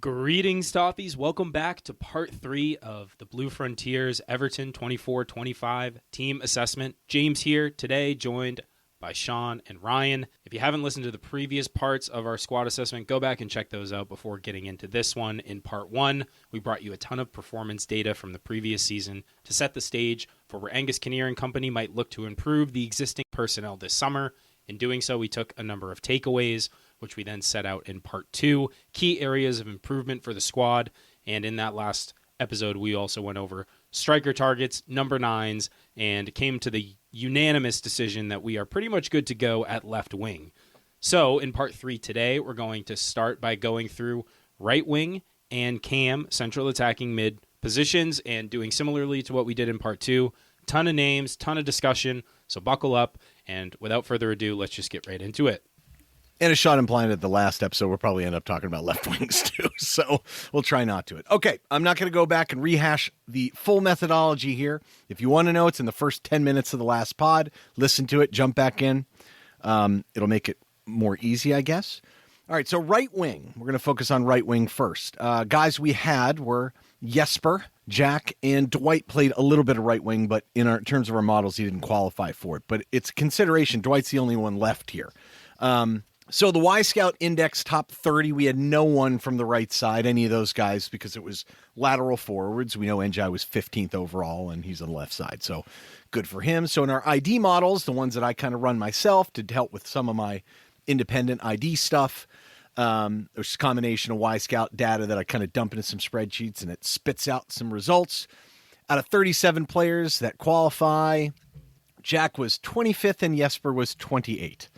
Greetings, Toffies. Welcome back to part 3 of the Blue Frontiers Everton 24-25 team assessment. James here today, joined by Shan and Ryan. If you haven't listened to the previous parts of our squad assessment, go back and check those out before getting into this one. In part 1, we brought you a ton of performance data from the previous season to set the stage for where Angus Kinnear and company might look to improve the existing personnel this summer. In doing so, we took a number of takeaways, which we then set out in part 2, key areas of improvement for the squad. And in that last episode, we also went over striker targets, number 9s, and came to the unanimous decision that we are pretty much good to go at left wing. So in part 3 today, we're going to start by going through right wing and cam, central attacking mid positions, and doing similarly to what we did in part 2. Ton of names, ton of discussion, so buckle up. And without further ado, let's just get right into it. And a shot implying at the last episode, we'll probably end up talking about left wings too, so we'll try not to. Okay, I'm not going to go back and rehash the full methodology here. If you want to know, it's in the first 10 minutes of the last pod. Listen to it, jump back in. It'll make it more easy, I guess. All right, so right wing. We're going to focus on right wing first. Guys we had were Jesper, Jack, and Dwight played a little bit of right wing, but in terms of our models, he didn't qualify for it. But it's a consideration. Dwight's the only one left here. So the Y-Scout Index top 30, we had no one from the right side, any of those guys, because it was lateral forwards. We know NJ was 15th overall, and he's on the left side, so good for him. So in our ID models, the ones that I kind of run myself to help with some of my independent ID stuff, there's a combination of Y-Scout data that I kind of dump into some spreadsheets, and it spits out some results. Out of 37 players that qualify, Jack was 25th and Jesper was 28th.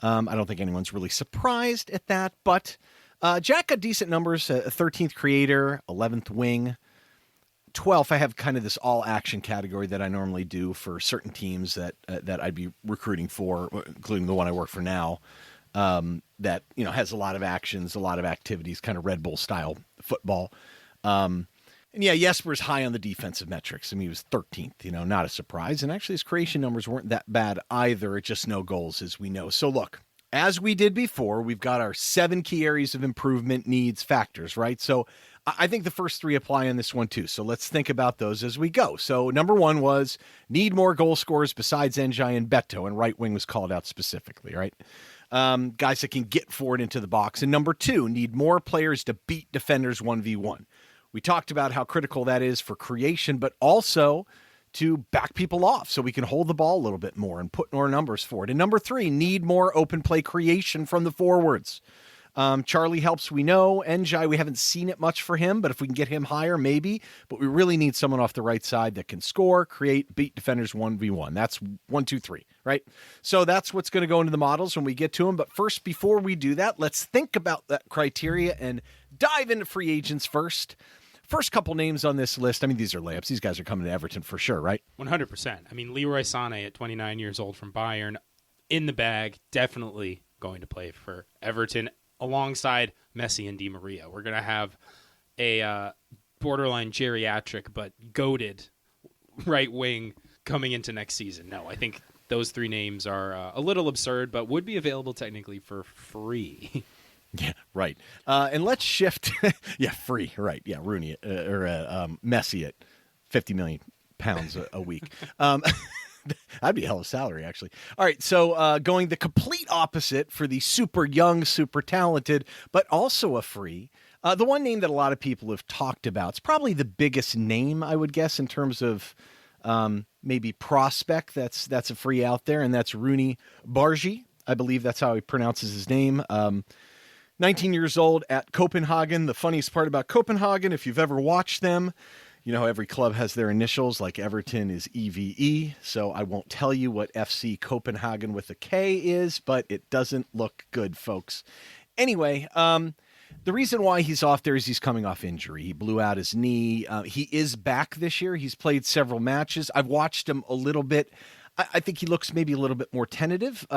I don't think anyone's really surprised at that, but Jack got decent numbers, 13th creator, 11th wing, 12th. I have kind of this all-action category that I normally do for certain teams that I'd be recruiting for, including the one I work for now, that has a lot of actions, a lot of activities, kind of Red Bull-style football. And yeah, Jesper's high on the defensive metrics. I mean, he was 13th, not a surprise. And actually, his creation numbers weren't that bad either. It's just no goals, as we know. So look, as we did before, we've got our 7 key areas of improvement, needs, factors, right? So I think the first 3 apply on this one too. So let's think about those as we go. So number 1 was need more goal scorers besides Njai and Beto, and right wing was called out specifically, right? Guys that can get forward into the box. And number 2, need more players to beat defenders 1v1. We talked about how critical that is for creation, but also to back people off so we can hold the ball a little bit more and put more numbers forward. And number 3, need more open play creation from the forwards. Charlie helps, we know. Njai, we haven't seen it much for him, but if we can get him higher, maybe. But we really need someone off the right side that can score, create, beat defenders 1v1. That's 1, 2, 3, right? So that's what's going to go into the models when we get to them. But first, before we do that, let's think about that criteria and dive into free agents first. First couple names on this list, I mean, these are layups. These guys are coming to Everton for sure, right? 100%. I mean, Leroy Sané at 29 years old from Bayern, in the bag, definitely going to play for Everton alongside Messi and Di Maria. We're going to have a borderline geriatric but goated right wing coming into next season. No, I think those 3 names are a little absurd, but would be available technically for free. Yeah, right. And let's shift. Yeah, free. Right. Yeah, Rooney or Messi at 50 million pounds a week. That'd be a hell of a salary, actually. All right. So going the complete opposite for the super young, super talented, but also a free. The one name that a lot of people have talked about, it's probably the biggest name, I would guess, in terms of maybe prospect that's a free out there, and that's Rooney Bargi. I believe that's how he pronounces his name. 19 years old at Copenhagen. The funniest part about Copenhagen, if you've ever watched them, you know how every club has their initials, like Everton is EVE. So I won't tell you what FC Copenhagen with a K is, but it doesn't look good, folks. Anyway, the reason why he's off there is he's coming off injury. He blew out his knee. He is back this year. He's played several matches. I've watched him a little bit. I think he looks maybe a little bit more tentative.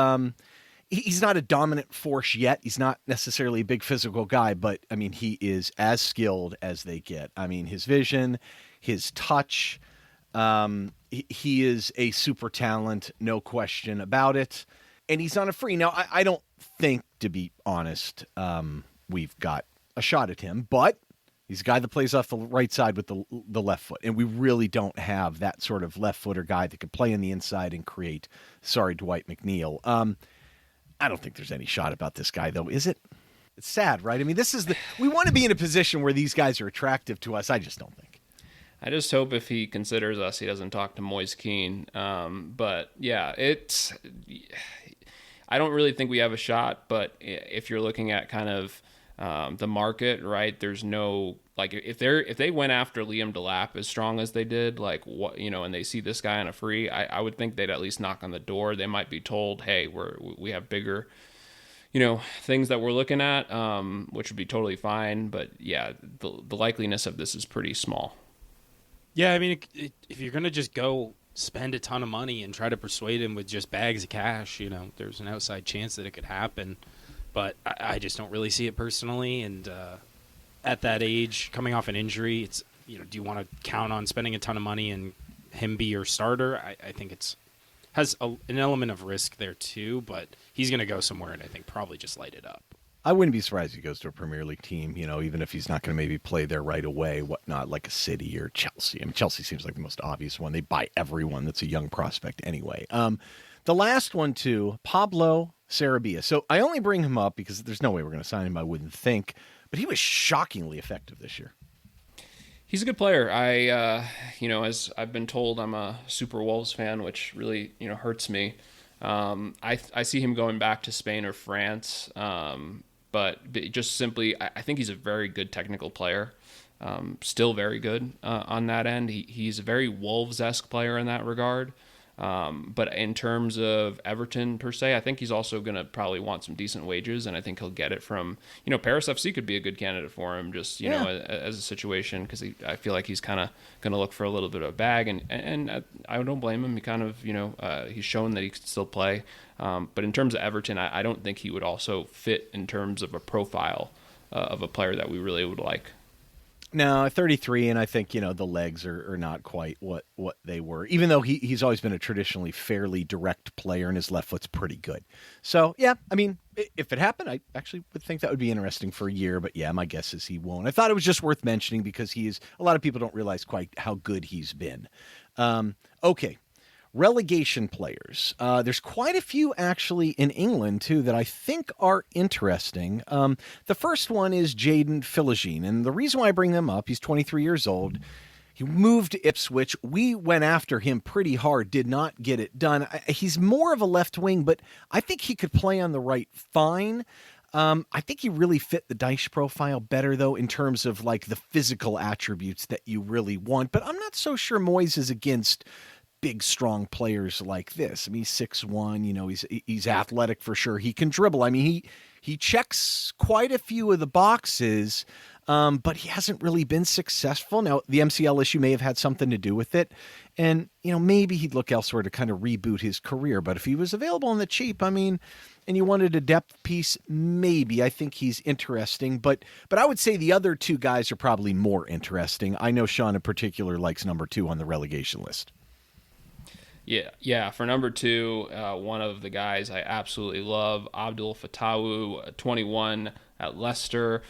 He's not a dominant force yet. He's not necessarily a big physical guy, but I mean, he is as skilled as they get. I mean, his vision, his touch, he is a super talent, no question about it. And he's on a free. Now, I don't think, to be honest, we've got a shot at him, but he's a guy that plays off the right side with the left foot, and we really don't have that sort of left footer guy that can play on the inside and create. Sorry, Dwight McNeil. I don't think there's any shot about this guy, though, is it? It's sad, right? I mean, we want to be in a position where these guys are attractive to us. I just don't think. I just hope if he considers us, he doesn't talk to Moise Keane. But yeah, I don't really think we have a shot, but if you're looking at kind of the market, right, there's no, like, if they went after Liam Delap as strong as they did, like, what, and they see this guy on a free, I would think they'd at least knock on the door. They might be told, hey, we have bigger, things that we're looking at, which would be totally fine. But yeah, the likeliness of this is pretty small. Yeah, I mean, if you're going to just go spend a ton of money and try to persuade him with just bags of cash, there's an outside chance that it could happen. But I just don't really see it personally. And at that age, coming off an injury, it's, do you want to count on spending a ton of money and him be your starter? I think has an element of risk there too, but he's going to go somewhere and I think probably just light it up. I wouldn't be surprised if he goes to a Premier League team, even if he's not going to maybe play there right away, whatnot, like a City or Chelsea. I mean, Chelsea seems like the most obvious one. They buy everyone that's a young prospect anyway. The last one, too, Pablo Sarabia. So I only bring him up because there's no way we're going to sign him, I wouldn't think. But he was shockingly effective this year. He's a good player. As I've been told, I'm a super Wolves fan, which really, hurts me. I see him going back to Spain or France. But just simply, I think he's a very good technical player. Still very good on that end. He's a very Wolves-esque player in that regard. But in terms of Everton per se, I think he's also going to probably want some decent wages, and I think he'll get it from, Paris FC could be a good candidate for him, just, as a situation, because I feel like he's kind of going to look for a little bit of a bag, and I don't blame him. He kind of, he's shown that he can still play. But in terms of Everton, I don't think he would also fit in terms of a profile of a player that we really would like. No, 33, and I think, the legs are not quite what they were, even though he's always been a traditionally fairly direct player, and his left foot's pretty good. So, yeah, I mean, if it happened, I actually would think that would be interesting for a year, but yeah, my guess is he won't. I thought it was just worth mentioning because a lot of people don't realize quite how good he's been. Okay. Relegation players. There's quite a few actually in England too that I think are interesting. The first one is Jadon Philogene, and the reason why I bring them up, he's 23 years old. He moved to Ipswich. We went after him pretty hard, did not get it done. He's more of a left wing, but I think he could play on the right fine. I think he really fit the Dyche profile better, though, in terms of like the physical attributes that you really want. But I'm not so sure Moyes is against big, strong players like this. I mean, he's 6'1", he's athletic for sure. He can dribble. I mean, he checks quite a few of the boxes, but he hasn't really been successful. Now, the MCL issue may have had something to do with it, and, maybe he'd look elsewhere to kind of reboot his career. But if he was available on the cheap, I mean, and you wanted a depth piece, maybe. I think he's interesting, but I would say the other two guys are probably more interesting. I know Shan in particular likes number 2 on the relegation list. Yeah. For number 2, one of the guys I absolutely love, Abdul Fatawu, 21 at Leicester.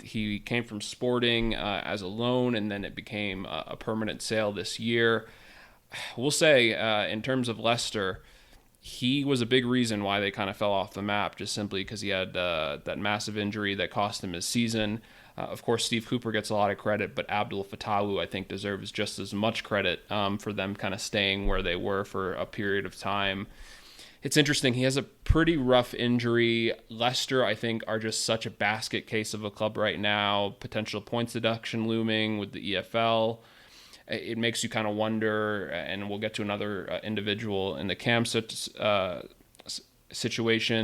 He came from Sporting as a loan, and then it became a permanent sale this year. We'll say, in terms of Leicester, he was a big reason why they kind of fell off the map, just simply because he had that massive injury that cost him his season. Of course, Steve Cooper gets a lot of credit, but Abdul Fatawu, I think, deserves just as much credit for them kind of staying where they were for a period of time. It's interesting. He has a pretty rough injury. Leicester, I think, are just such a basket case of a club right now. Potential points deduction looming with the EFL. It makes you kind of wonder, and we'll get to another individual in the Cam situation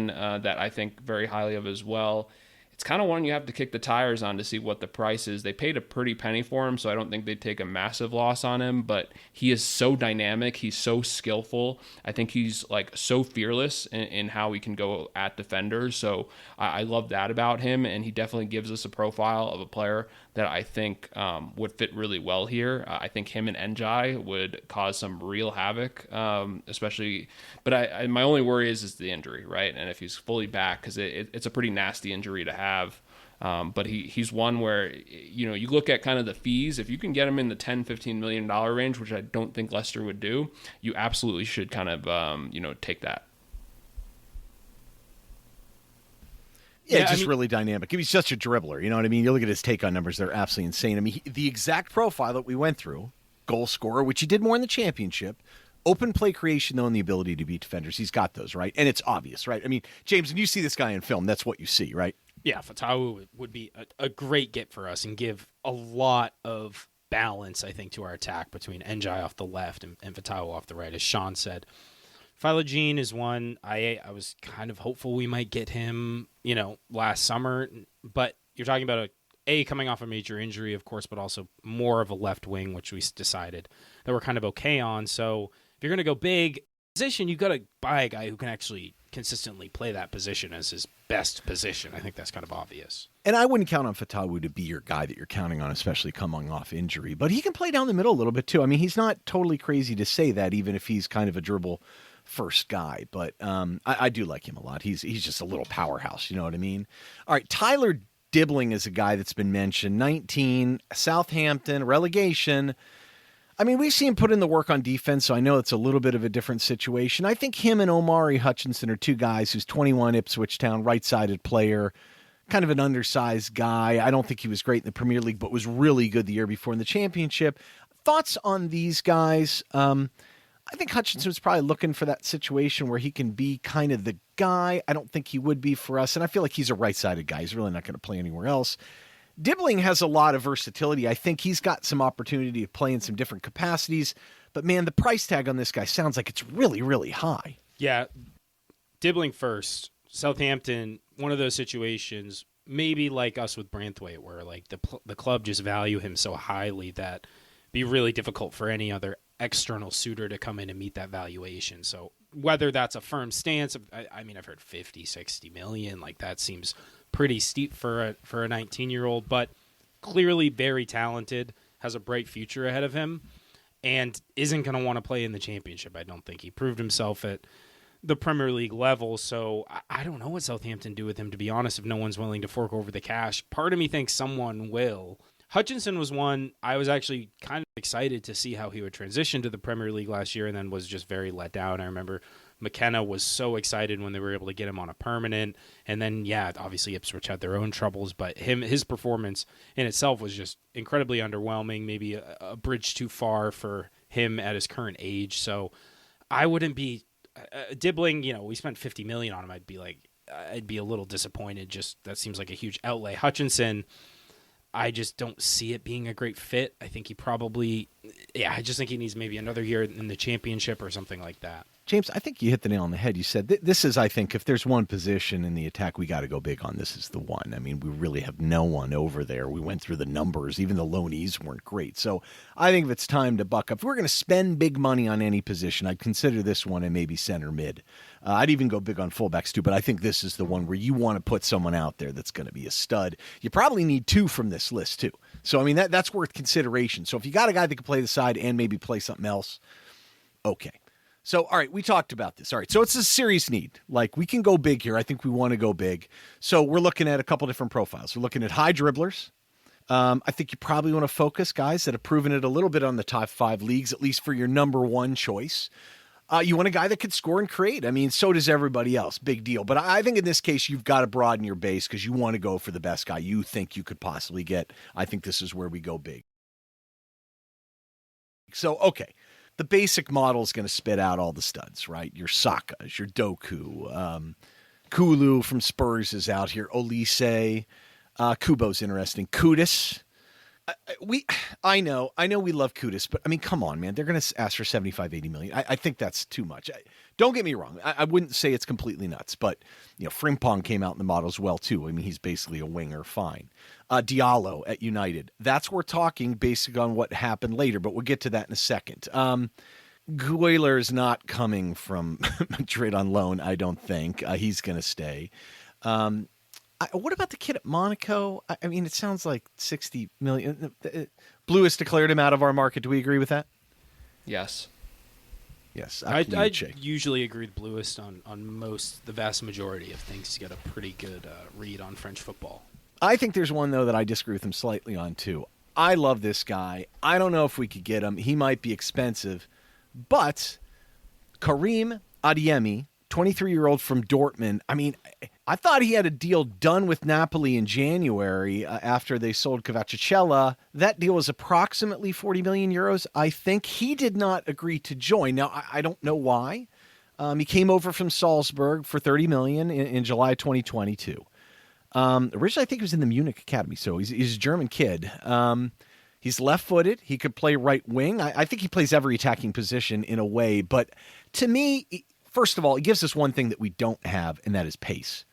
that I think very highly of as well. It's kind of one you have to kick the tires on to see what the price is. They paid a pretty penny for him, so I don't think they'd take a massive loss on him, but he is so dynamic. He's so skillful. I think he's like so fearless in how he can go at defenders. So I love that about him, and he definitely gives us a profile of a player that I think would fit really well here. I think him and Njai would cause some real havoc, especially. But my only worry is the injury, right? And if he's fully back, because it's a pretty nasty injury to have. But he's one where, you look at kind of the fees. If you can get him in the $10-15 million range, which I don't think Leicester would do, you absolutely should kind of, take that. Yeah, just really dynamic. He's such a dribbler. You know what I mean? You look at his take-on numbers; they're absolutely insane. I mean, the exact profile that we went through: goal scorer, which he did more in the championship, open play creation, though, and the ability to beat defenders. He's got those, right? And it's obvious, right? I mean, James, when you see this guy in film, that's what you see, right? Yeah, Fatawu would be a great get for us and give a lot of balance, I think, to our attack between Njai off the left and Fatawu off the right, as Shan said. Philogene is one I was kind of hopeful we might get him, last summer. But you're talking about a coming off a major injury, of course, but also more of a left wing, which we decided that we're kind of okay on. So if you're going to go big position, you've got to buy a guy who can actually consistently play that position as his best position. I think that's kind of obvious. And I wouldn't count on Fatawu to be your guy that you're counting on, especially coming off injury. But he can play down the middle a little bit, too. I mean, he's not totally crazy to say that, even if he's kind of a dribble first guy, but I do like him a lot. He's just a little powerhouse, you know what I mean? All right, Tyler Dibbling is a guy that's been mentioned. 19, Southampton, relegation. I mean, we've seen him put in the work on defense, so I know it's a little bit of a different situation. I think him and Omari Hutchinson are two guys who's 21, Ipswich Town, right-sided player, kind of an undersized guy. I don't think he was great in the Premier League, but was really good the year before in the Championship. Thoughts on these guys? I think Hutchinson was probably looking for that situation where he can be kind of the guy. I don't think he would be for us, and I feel like he's a right-sided guy. He's really not going to play anywhere else. Dibbling has a lot of versatility. I think he's got some opportunity to play in some different capacities, but man, the price tag on this guy sounds like it's really, really high. Yeah, Dibbling first. Southampton, one of those situations, maybe like us with Branthwaite, where like the club just value him so highly that it'd be really difficult for any other external suitor to come in and meet that valuation. So whether that's a firm stance, I mean, I've heard 50, 60 million, like that seems pretty steep for a 19-year-old, but clearly very talented, has a bright future ahead of him, and isn't going to want to play in the Championship. I don't think he proved himself at the Premier League level, so I don't know what Southampton do with him, to be honest, if no one's willing to fork over the cash. Part of me thinks someone will. Hutchinson was one I was actually kind of excited to see how he would transition to the Premier League last year, and then was just very let down. I remember McKenna was so excited when they were able to get him on a permanent, and then, yeah, obviously Ipswich had their own troubles, but his performance in itself was just incredibly underwhelming, maybe a bridge too far for him at his current age. So I wouldn't be Dibbling, we spent $50 million on him. I'd be a little disappointed. Just that seems like a huge outlay. Hutchinson, I just don't see it being a great fit. I think I just think he needs maybe another year in the Championship or something like that. James, I think you hit the nail on the head. You said this is, I think, if there's one position in the attack we got to go big on, this is the one. I mean, we really have no one over there. We went through the numbers. Even the loanees weren't great. So I think if it's time to buck up, if we're going to spend big money on any position, I'd consider this one and maybe center mid. I'd even go big on fullbacks too, but I think this is the one where you want to put someone out there that's going to be a stud. You probably need two from this list too. So, I mean, that's worth consideration. So if you got a guy that can play the side and maybe play something else, okay. So, all right, we talked about this. All right, so it's a serious need. Like, we can go big here. I think we want to go big. So we're looking at a couple different profiles. We're looking at high dribblers. I think you probably want to focus guys that have proven it a little bit on the top 5 leagues, at least for your number one choice. You want a guy that could score and create. I mean, so does everybody else. Big deal. But I think in this case, you've got to broaden your base because you want to go for the best guy you think you could possibly get. I think this is where we go big. So, okay. The basic model is going to spit out all the studs, right? Your Sakas, your Doku, Kulu from Spurs is out here. Olise, Kubo's interesting. Kudus. I know we love Kudus, but I mean, come on, man. They're going to ask for 75, 80 million. I think that's too much. Don't get me wrong. I wouldn't say it's completely nuts, but Frimpong came out in the model as well too. I mean, he's basically a winger, fine. Diallo at United. That's we're talking based on what happened later, but we'll get to that in a second. Gueler is not coming from Madrid on loan, I don't think. He's going to stay. What about the kid at Monaco? I mean, it sounds like 60 million. Blue has declared him out of our market. Do we agree with that? Yes. Yes. I usually agree with Bluist on the vast majority of things. He's got a pretty good read on French football. I think there's one, though, that I disagree with him slightly on, too. I love this guy. I don't know if we could get him. He might be expensive. But Karim Adeyemi, 23-year-old from Dortmund, I mean, I thought he had a deal done with Napoli in January after they sold Kvacicella. That deal was approximately 40 million euros. I think he did not agree to join. Now, I don't know why. He came over from Salzburg for 30 million in July 2022. Originally, I think he was in the Munich Academy, so he's a German kid. He's left-footed. He could play right wing. I think he plays every attacking position in a way. But to me, first of all, it gives us one thing that we don't have, and that is pace.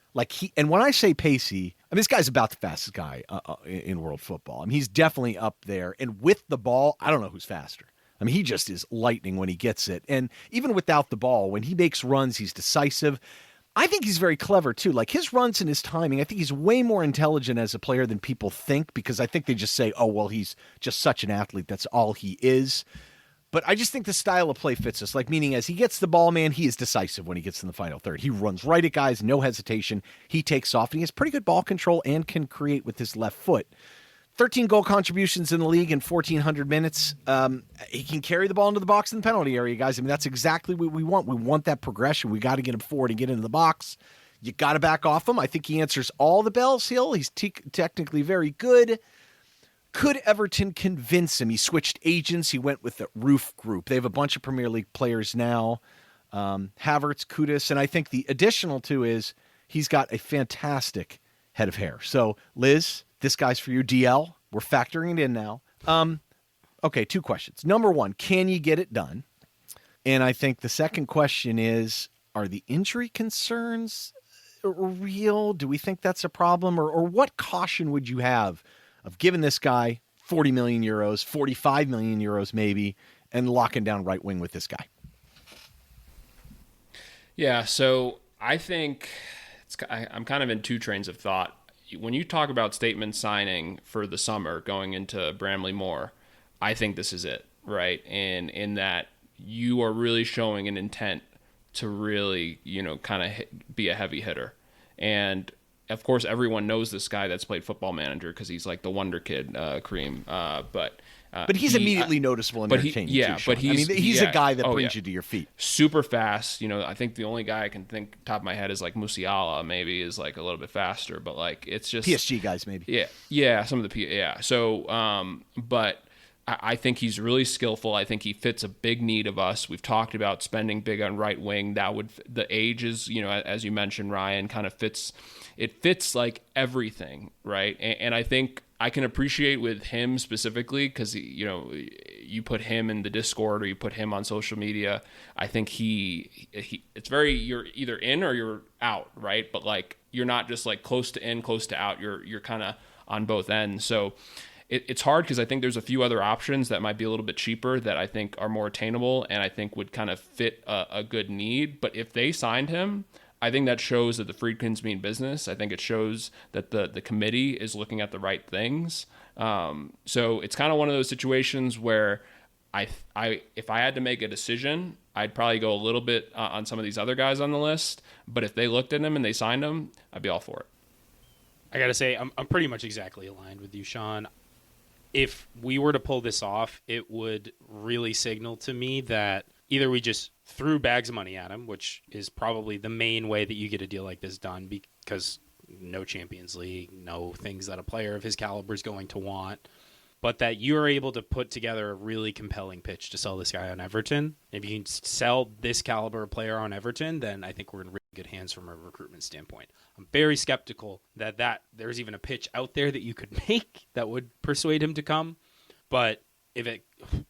And when I say pacey, I mean, this guy's about the fastest guy in world football. I mean, he's definitely up there. And with the ball, I don't know who's faster. I mean, he just is lightning when he gets it. And even without the ball, when he makes runs, he's decisive. I think he's very clever, too. Like, his runs and his timing, I think he's way more intelligent as a player than people think, because I think they just say, oh, well, he's just such an athlete. That's all he is. But I just think the style of play fits us. Like, meaning as he gets the ball, man, he is decisive when he gets in the final third. He runs right at guys, no hesitation. He takes off, and he has pretty good ball control and can create with his left foot. 13 goal contributions in the league in 1,400 minutes. He can carry the ball into the box in the penalty area, guys. I mean, that's exactly what we want. We want that progression. We got to get him forward and get into the box. You got to back off him. I think he answers all the bells. He's technically very good. Could Everton convince him? He switched agents. He went with the Roof Group. They have a bunch of Premier League players now. Havertz, Kudus. And I think the additional, too, is he's got a fantastic head of hair. So, Liz, this guy's for you. DL, we're factoring it in now. Okay, 2 questions. Number 1, can you get it done? And I think the second question is, are the injury concerns real? Do we think that's a problem? Or what caution would you have of giving this guy 40 million euros, 45 million euros maybe, and locking down right wing with this guy? Yeah, so I think I'm kind of in 2 trains of thought. When you talk about statement signing for the summer going into Bramley Moore, I think this is it, right? And in that you are really showing an intent to really, kind of be a heavy hitter. And of course, everyone knows this guy that's played Football Manager because he's like the wonder kid, Kareem. But he's immediately noticeable and entertaining. He's a guy that brings you to your feet. Super fast. I think the only guy I can think top of my head is like Musiala. Maybe is like a little bit faster, but like it's just PSG guys maybe. Yeah. Some of the So, but I think he's really skillful. I think he fits a big need of us. We've talked about spending big on right wing. The age is, as you mentioned, Ryan, kind of fits. It fits like everything, right? And I think I can appreciate with him specifically because, you put him in the Discord or you put him on social media. I think it's very, you're either in or you're out, right? But like, you're not just like close to in, close to out. You're kind of on both ends. So it's hard because I think there's a few other options that might be a little bit cheaper that I think are more attainable and I think would kind of fit a good need. But if they signed him, I think that shows that the Friedkins mean business. I think it shows that the committee is looking at the right things. So it's kind of one of those situations where if I had to make a decision, I'd probably go a little bit on some of these other guys on the list. But if they looked at him and they signed him, I'd be all for it. I got to say, I'm pretty much exactly aligned with you, Sean. If we were to pull this off, it would really signal to me that either we just threw bags of money at him, which is probably the main way that you get a deal like this done because no Champions League, no things that a player of his caliber is going to want, but that you're able to put together a really compelling pitch to sell this guy on Everton. If you can sell this caliber of player on Everton, then I think we're in really good hands from a recruitment standpoint. I'm very skeptical that there's even a pitch out there that you could make that would persuade him to come. But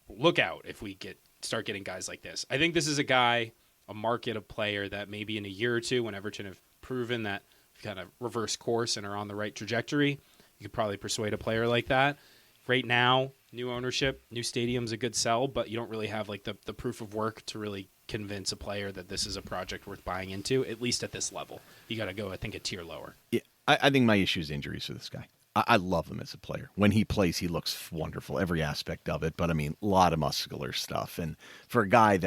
look out if we start getting guys like this. I think this is a market of player that maybe in a year or two when Everton have proven that kind of reverse course and are on the right trajectory, you could probably persuade a player like that. Right now, new ownership, new stadium's a good sell, but you don't really have like the proof of work to really convince a player that this is a project worth buying into, at least at this level. You got to go, I think, a tier lower. Yeah, I think my issue is injuries for this guy. I love him as a player. When he plays, he looks wonderful, every aspect of it. But, I mean, a lot of muscular stuff. And for a guy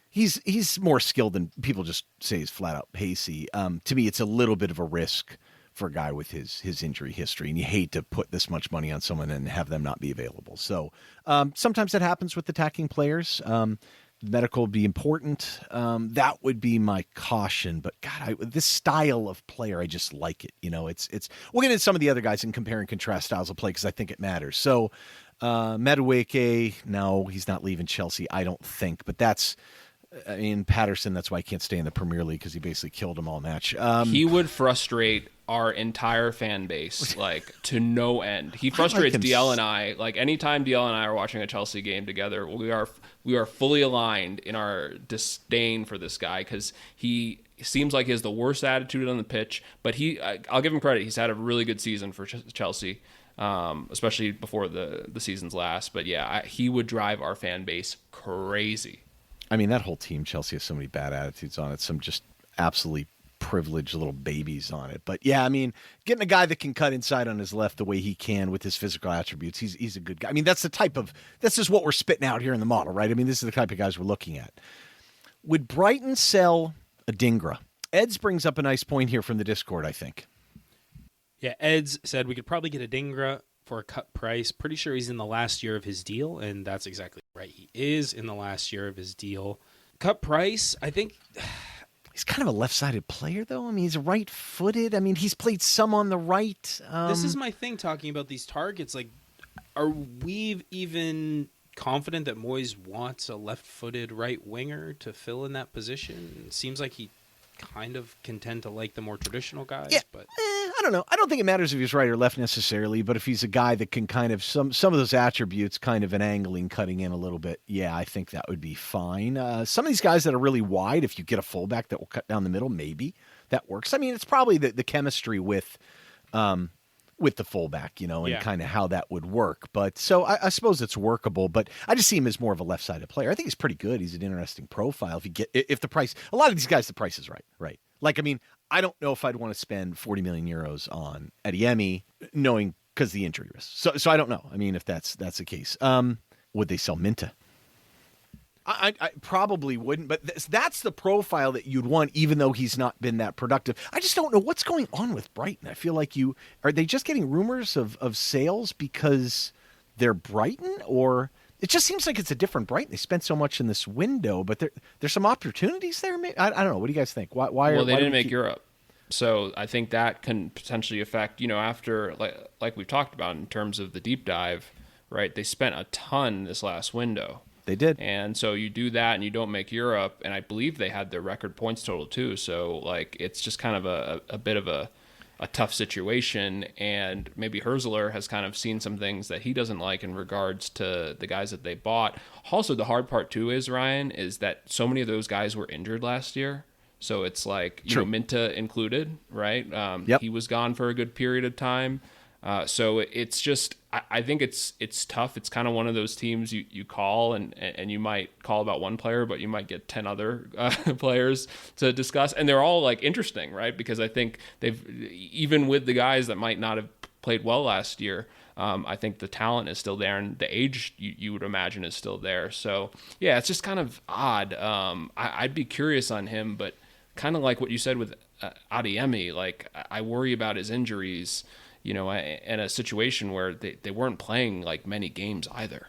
he's more skilled than people just say he's flat out pacey. To me, it's a little bit of a risk for a guy with his injury history, and you hate to put this much money on someone and have them not be available. So sometimes that happens with attacking players. Medical would be important. That would be my caution. But God, this style of player, I just like it. It's. We'll get into some of the other guys and compare and contrast styles of play because I think it matters. So, Madueke, no, he's not leaving Chelsea, I don't think. But Patterson, that's why he can't stay in the Premier League because he basically killed him all match. He would frustrate our entire fan base, to no end. He frustrates DL and I. Anytime DL and I are watching a Chelsea game together, we are fully aligned in our disdain for this guy because he seems like he has the worst attitude on the pitch. But I'll give him credit. He's had a really good season for Chelsea, especially before the season's last. But yeah, he would drive our fan base crazy. That whole team, Chelsea, has so many bad attitudes on it. Some just absolutely privileged little babies on it. But yeah, getting a guy that can cut inside on his left the way he can with his physical attributes, he's a good guy. That's just what we're spitting out here in the model, right? This is the type of guys we're looking at. Would Brighton sell Adingra? Eds brings up a nice point here from the Discord, I think. Yeah, Eds said we could probably get Adingra for a cut price. Pretty sure he's in the last year of his deal, and that's exactly right. He is in the last year of his deal. Cut price, I think... He's kind of a left-sided player, though. He's right-footed. He's played some on the right. This is my thing talking about these targets. Are we even confident that Moyes wants a left-footed right winger to fill in that position? It seems like he kind of can tend to like the more traditional guys. Yeah. But I don't know. I don't think it matters if he's right or left necessarily, but if he's a guy that can kind of some of those attributes, kind of an angling, cutting in a little bit, yeah, I think that would be fine. Some of these guys that are really wide, if you get a fullback that will cut down the middle, maybe that works. It's probably the chemistry with the fullback, and kind of how that would work. But so I suppose it's workable, but I just see him as more of a left-sided player. I think he's pretty good. He's an interesting profile. If the price, a lot of these guys, the price is right. I don't know if I'd want to spend 40 million euros on Adeyemi, knowing because the injury risk. So I don't know. If that's the case, would they sell Minta? I probably wouldn't, but that's the profile that you'd want, even though he's not been that productive. I just don't know what's going on with Brighton. I feel like are they just getting rumors of sales because they're Brighton, or it just seems like it's a different Brighton. They spent so much in this window, but there's some opportunities there. Maybe? I don't know. What do you guys think? Why they didn't make Europe, so I think that can potentially affect. After like we've talked about in terms of the deep dive, right? They spent a ton this last window. They did. And so you do that and you don't make Europe, and I believe they had their record points total too. So it's just kind of a bit of a tough situation, and maybe Herzler has kind of seen some things that he doesn't like in regards to the guys that they bought. Also, the hard part too is, Ryan, is that so many of those guys were injured last year. So it's Minta included, right? Yep. He was gone for a good period of time. So it's just, I think it's tough. It's kind of one of those teams you call and you might call about one player, but you might get 10 other players to discuss. And they're all interesting, right? Because I think even with the guys that might not have played well last year, I think the talent is still there and the age you would imagine is still there. So yeah, it's just kind of odd. I'd be curious on him, but kind of like what you said with Adeyemi, I worry about his injuries, in a situation where they weren't playing many games either.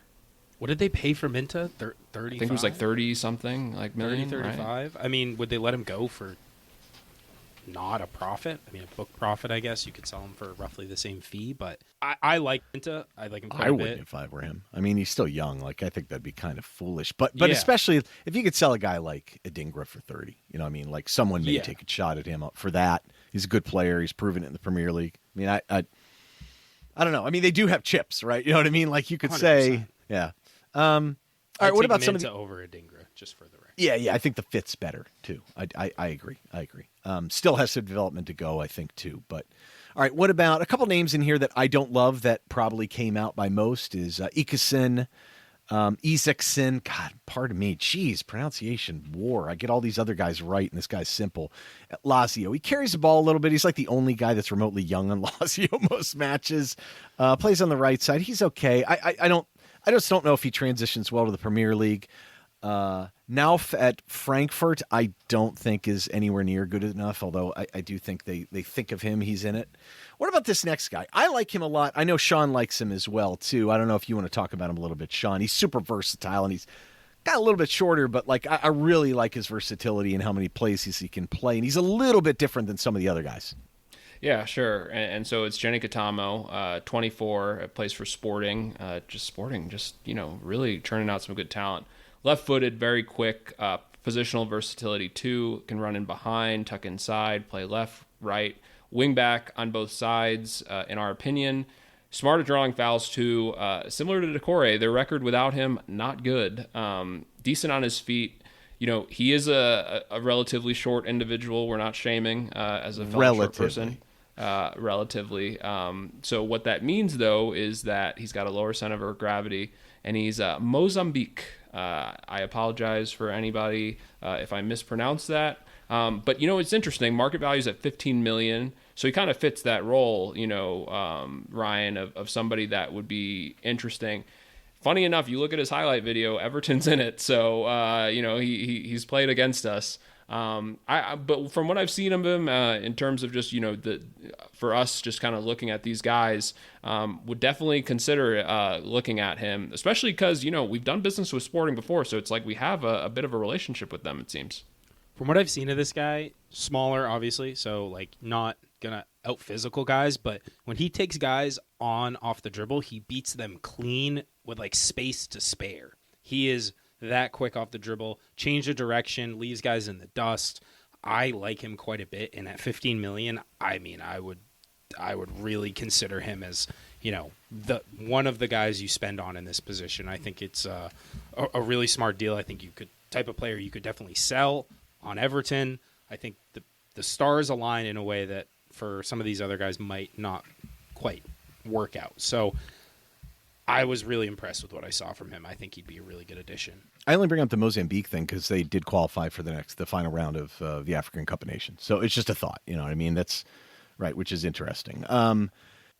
What did they pay for Minta? 35? I think it was 30 something, million. 30, 35. Right? Would they let him go for not a profit? A book profit, I guess. You could sell him for roughly the same fee, but I like Minta. I like him quite a bit. I wouldn't if I were him. He's still young. I think that'd be kind of foolish. But yeah. Especially if you could sell a guy like Adingra for 30, someone may take a shot at him up for that. He's a good player. He's proven it in the Premier League. I don't know. They do have chips, right? You know what I mean? You could 100%. Say, yeah. All right. What about some of the over Adingra, just for the record? Yeah. I think the fit's better too. I agree. Still has some development to go, I think, too. But all right. What about a couple names in here that I don't love that probably came out by most is Ikesin. Isaacson, God, pardon me. Jeez, pronunciation war. I get all these other guys right, and this guy's simple. At Lazio, he carries the ball a little bit. He's like the only guy that's remotely young on Lazio most matches. Plays on the right side. He's okay. I just don't know if he transitions well to the Premier League. Now at Frankfurt, I don't think is anywhere near good enough, although I do think they think of him. He's in it. What about this next guy? I like him a lot. I know Sean likes him as well, too. I don't know if you want to talk about him a little bit, Sean. He's super versatile, and he's got a little bit shorter, but like I really like his versatility and how many places he can play, and he's a little bit different than some of the other guys. Yeah, sure. And so it's Jenny Katamo, 24, plays for Sporting. Really churning out some good talent. Left-footed, very quick, positional versatility too. Can run in behind, tuck inside, play left, right, wing back on both sides. In our opinion, smart at drawing fouls too. Similar to Decore, their record without him not good. Decent on his feet. He is a relatively short individual. We're not shaming as a fellow short person. Relatively. So what that means, though, is that he's got a lower center of gravity, and he's Mozambique. I apologize for anybody if I mispronounce that. But it's interesting. Market value is at $15 million, so he kind of fits that role. Ryan, of somebody that would be interesting. Funny enough, you look at his highlight video, Everton's in it, so he's played against us. But from what I've seen of him, in terms of just for us just kind of looking at these guys, would definitely consider looking at him, especially because we've done business with Sporting before, so it's like we have a bit of a relationship with them. It seems. From what I've seen of this guy, smaller obviously, so like not gonna out physical guys, but when he takes guys on off the dribble, he beats them clean with like space to spare. He is that quick off the dribble, change the direction, leaves guys in the dust. I like him quite a bit, and at $15 million, I mean, I would really consider him as the one of the guys you spend on in this position. I think it's a really smart deal. I think type of player you could definitely sell on Everton. I think the stars align in a way that for some of these other guys might not quite work out. So I was really impressed with what I saw from him. I think he'd be a really good addition. I only bring up the Mozambique thing because they did qualify for the final round of the African Cup of Nations. So it's just a thought, you know what I mean? That's right, which is interesting.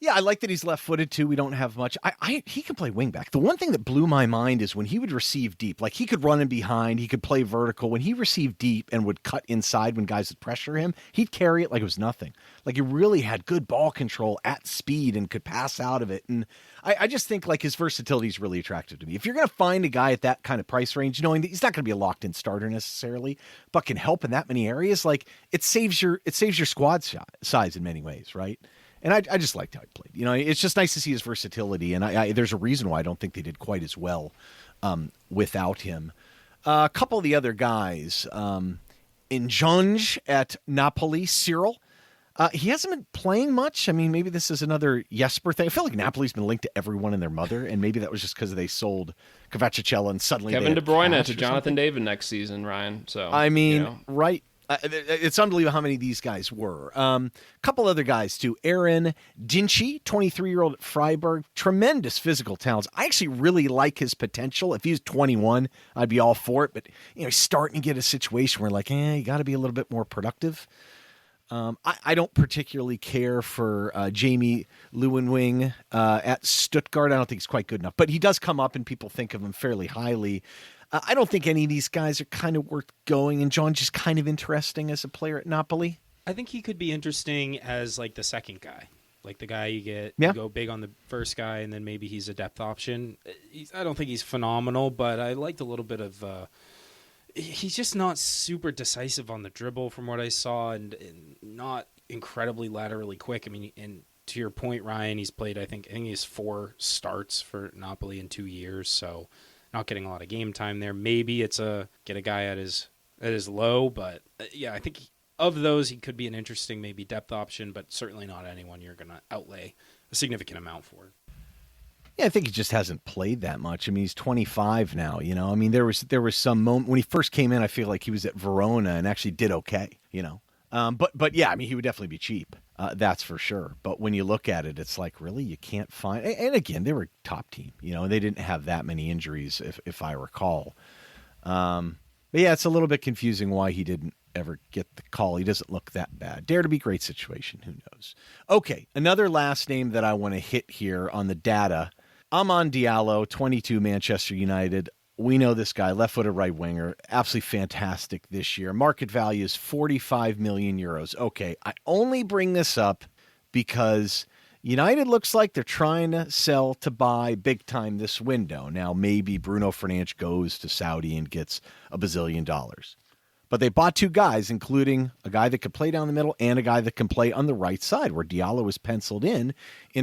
Yeah, I like that he's left-footed too. We don't have much. He can play wingback. The one thing that blew my mind is when he would receive deep, like he could run in behind, he could play vertical. When he received deep and would cut inside when guys would pressure him, he'd carry it like it was nothing. Like he really had good ball control at speed and could pass out of it. And I just think like his versatility is really attractive to me. If you're going to find a guy at that kind of price range, knowing that he's not going to be a locked-in starter necessarily, but can help in that many areas, like it saves your squad size in many ways, right? And I just liked how he played. It's just nice to see his versatility, and there's a reason why I don't think they did quite as well without him. A couple of the other guys, Njonj at Napoli, Cyril. He hasn't been playing much. I mean, maybe this is another Jesper thing. I feel like Napoli's been linked to everyone and their mother, and maybe that was just because they sold Cavaccicello and suddenly Kevin De Bruyne to Jonathan David next season, Ryan. So I mean, right. It's unbelievable how many these guys were. Couple other guys, too. Aaron Dinci, 23-year-old at Freiburg. Tremendous physical talents. I actually really like his potential. If he's 21, I'd be all for it. But, he's starting to get a situation where, like, you got to be a little bit more productive. I don't particularly care for Jamie Leeuwenwing at Stuttgart. I don't think he's quite good enough. But he does come up, and people think of him fairly highly. I don't think any of these guys are kind of worth going, and John's just kind of interesting as a player at Napoli. I think he could be interesting as like the second guy, like the guy you go big on the first guy, and then maybe he's a depth option. I don't think he's phenomenal, but I liked a little bit of. He's just not super decisive on the dribble from what I saw, and not incredibly laterally quick. I mean, and to your point, Ryan, he's played. I think he has 4 starts for Napoli in 2 years, so. Not getting a lot of game time there. Maybe it's get a guy at his low, but yeah, I think of those he could be an interesting maybe depth option, but certainly not anyone you're going to outlay a significant amount for. Yeah, I think he just hasn't played that much. I mean, he's 25 now. I mean, there was some moment when he first came in. I feel like he was at Verona and actually did okay. But yeah, I mean, he would definitely be cheap. That's for sure. But when you look at it, it's like, really, you can't find. And again, they were a top team, and they didn't have that many injuries, if I recall. But yeah, it's a little bit confusing why he didn't ever get the call. He doesn't look that bad. Dare to be great situation. Who knows? Okay, another last name that I want to hit here on the data. Amon Diallo, 22, Manchester United. we know this guy, left-footed right winger, absolutely fantastic this year. Market value is 45 million euros. Okay, I only bring this up because United looks like they're trying to sell to buy big time this window. Now, maybe Bruno Fernandes goes to Saudi and gets $1 billion. But they bought two guys, including a guy that could play down the middle and a guy that can play on the right side, where Diallo was penciled in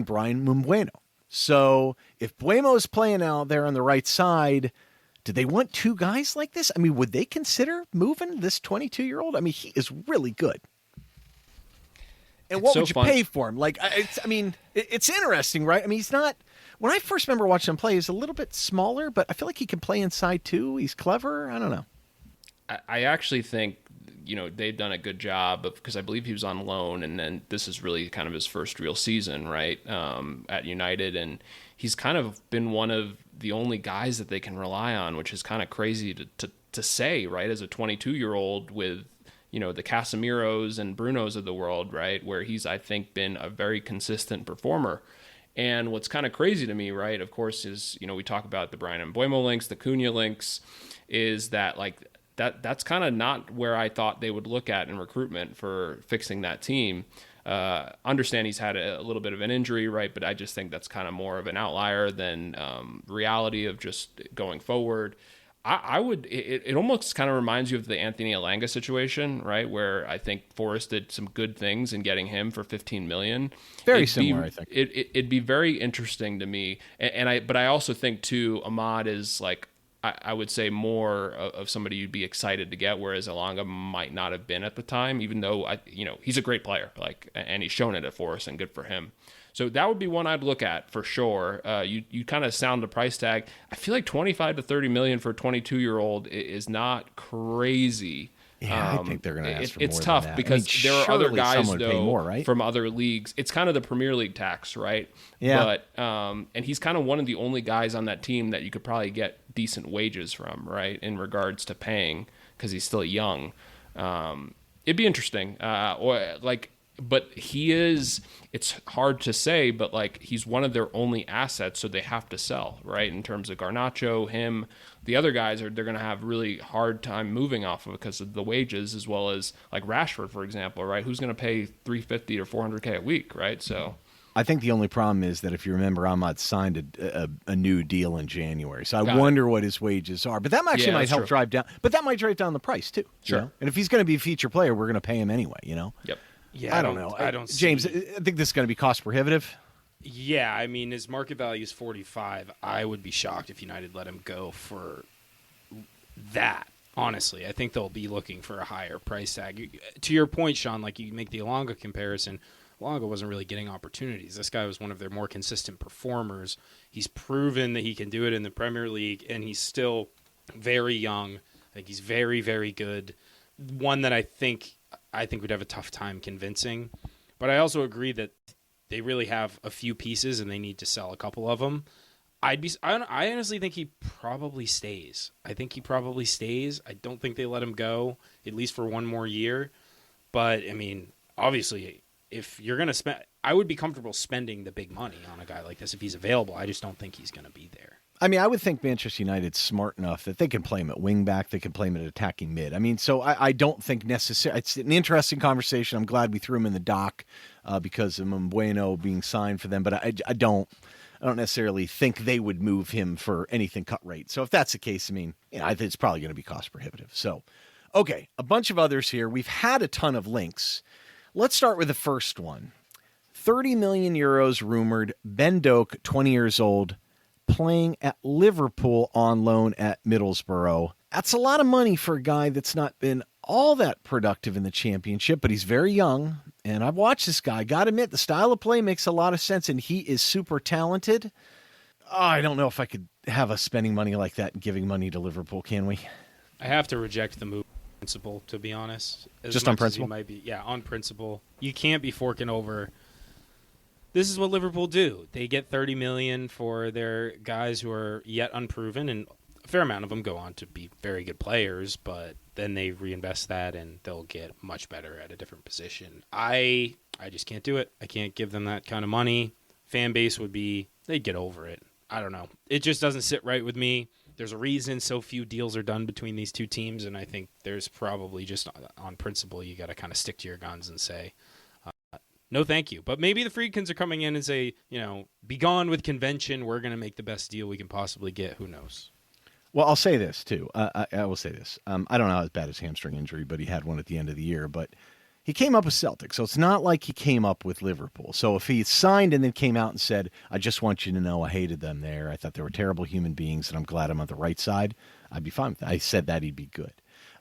Brian Mbeumo. So if Mbeumo is playing out there on the right side, do they want two guys like this? I mean, would they consider moving this 22-year-old? I mean, he is really good. And what would you pay for him? Like, it's interesting, right? I mean, he's not. When I first remember watching him play, he's a little bit smaller, but I feel like he can play inside too. He's clever. I don't know. I actually think, they've done a good job because I believe he was on loan, and then this is really kind of his first real season, right, at United, and he's kind of been one of the only guys that they can rely on, which is kind of crazy to say, right, as a 22-year-old with, the Casemiros and Brunos of the world, right, where he's, I think, been a very consistent performer. And what's kind of crazy to me, right, of course, is, we talk about the Brian Mbeumo links, the Cunha links, is that, like, that's kind of not where I thought they would look at in recruitment for fixing that team. Understand he's had a little bit of an injury, right? But I just think that's kind of more of an outlier than reality of just going forward. I would. It almost kind of reminds you of the Anthony Elanga situation, right? Where I think Forest did some good things in getting him for $15 million. Very similar, I think. It'd be very interesting to me, but I also think too, Ahmad is like, I would say more of somebody you'd be excited to get, whereas Elanga might not have been at the time, even though he's a great player, and he's shown it at Forest, and good for him. So that would be one I'd look at for sure. You kind of sound the price tag. I feel like 25 to 30 million for a 22-year-old is not crazy. Yeah, I think they're going to ask for more. It's tough than that. because there are other guys though more, right? from other leagues. It's kind of the Premier League tax, right? Yeah. But and he's kind of one of the only guys on that team that you could probably get decent wages from, right? In regards to paying, because he's still young. It'd be interesting. But he is. It's hard to say, but like he's one of their only assets, so they have to sell, right? In terms of Garnacho, him. The other guys they're going to have really hard time moving off of because of the wages, as well as like Rashford, for example, right? Who's going to pay $350 or $400K a week, right? So I think the only problem is that if you remember, Ahmad signed a new deal in January, so I wonder what his wages are. But that actually might help drive down. But that might drive down the price too. Sure. And if he's going to be a feature player, we're going to pay him anyway. Yep. Yeah, I don't know. I don't. James, I think this is going to be cost prohibitive. Yeah, I mean, his market value is 45. I would be shocked if United let him go for that. Honestly, I think they'll be looking for a higher price tag. To your point, Sean, like you make the Elanga comparison, Elanga wasn't really getting opportunities. This guy was one of their more consistent performers. He's proven that he can do it in the Premier League, and he's still very young. I think he's very, very good. One that I think we'd have a tough time convincing. But I also agree that they really have a few pieces, and they need to sell a couple of them. I honestly think he probably stays. I don't think they let him go, at least for one more year. But, I mean, obviously, if you're going to spend... I would be comfortable spending the big money on a guy like this if he's available. I just don't think he's going to be there. I mean, I would think Manchester United's smart enough that they can play him at wing back. They can play him at attacking mid. I mean, so I don't think necessarily... It's an interesting conversation. I'm glad we threw him in the dock because of Mbeumo being signed for them. But I don't necessarily think they would move him for anything cut rate. So if that's the case, I mean, I think it's probably going to be cost prohibitive. So, okay, a bunch of others here. We've had a ton of links. Let's start with the first one. 30 million euros rumored. Ben Doak, 20 years old, playing at Liverpool on loan at Middlesbrough. That's a lot of money for a guy that's not been all that productive in the championship, but he's very young. And I've watched this guy. Got to admit, the style of play makes a lot of sense, and he is super talented. I don't know if I could have us spending money like that and giving money to Liverpool, can we? I have to reject the move on principle, to be honest. Just on principle? On principle. You can't be forking over. This is what Liverpool do. They get $30 million for their guys who are yet unproven, and a fair amount of them go on to be very good players, but then they reinvest that and they'll get much better at a different position. I just can't do it. I can't give them that kind of money. Fan base they'd get over it. I don't know. It just doesn't sit right with me. there's a reason so few deals are done between these two teams, and I think there's probably just on principle you got to kind of stick to your guns and say no thank you. But maybe the Friedkins are coming in and say, be gone with convention, we're going to make the best deal we can possibly get. Who knows? Well, I'll say this too. I will say this. I don't know how bad his hamstring injury, but he had one at the end of the year. But he came up with Celtic, so it's not like he came up with Liverpool. So if he signed and then came out and said, I just want you to know I hated them there, I thought they were terrible human beings, and I'm glad I'm on the right side, I'd be fine with that. I said that he'd be good.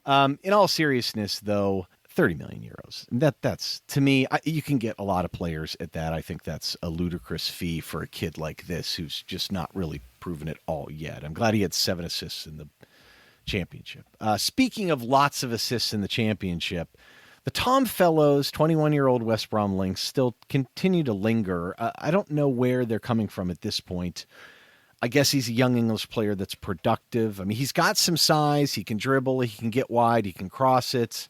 In all seriousness, though, 30 million euros. That's to me, you can get a lot of players at that. I think that's a ludicrous fee for a kid like this who's just not really proven it all yet. I'm glad he had 7 assists in the championship. Speaking of lots of assists in the championship, the Tom Fellows, 21-year-old West Brom Lynx, still continue to linger. I don't know where they're coming from at this point. I guess he's a young English player that's productive. I mean, he's got some size. He can dribble. He can get wide. He can cross it.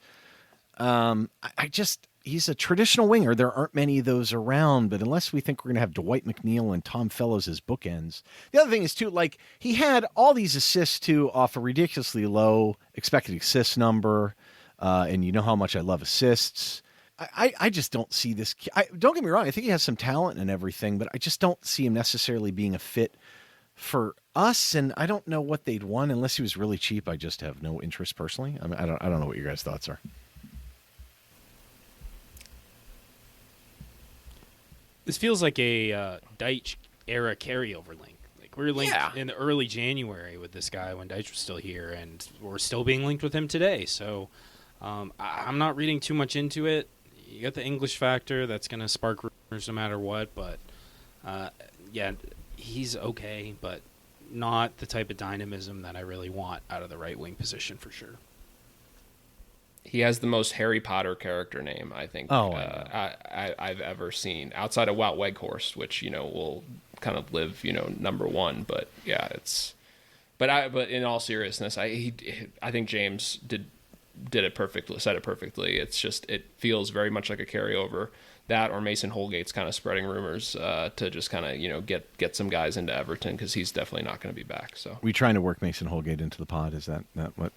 He's a traditional winger. There aren't many of those around, but unless we think we're going to have Dwight McNeil and Tom Fellows as bookends. The other thing is, too, he had all these assists, too, off a ridiculously low expected assist number. And you know how much I love assists. I just don't see this. Don't get me wrong. I think he has some talent and everything, but I just don't see him necessarily being a fit for us. And I don't know what they'd want unless he was really cheap. I just have no interest personally. I mean, I don't know what your guys' thoughts are. This feels like a Deitch era carryover link. Like we were linked in early January with this guy when Deitch was still here, and we're still being linked with him today. So I'm not reading too much into it. You got the English factor that's going to spark rumors no matter what, but he's okay, but not the type of dynamism that I really want out of the right wing position for sure. He has the most Harry Potter character name, I think, I've ever seen, outside of Wout Weghorst, which will kind of live number one. But yeah, but in all seriousness, I think James did it perfectly, said it perfectly. It's just, it feels very much like a carryover. That or Mason Holgate's kind of spreading rumors to just kind of get some guys into Everton, because he's definitely not going to be back. So we trying to work Mason Holgate into the pod? Is that what?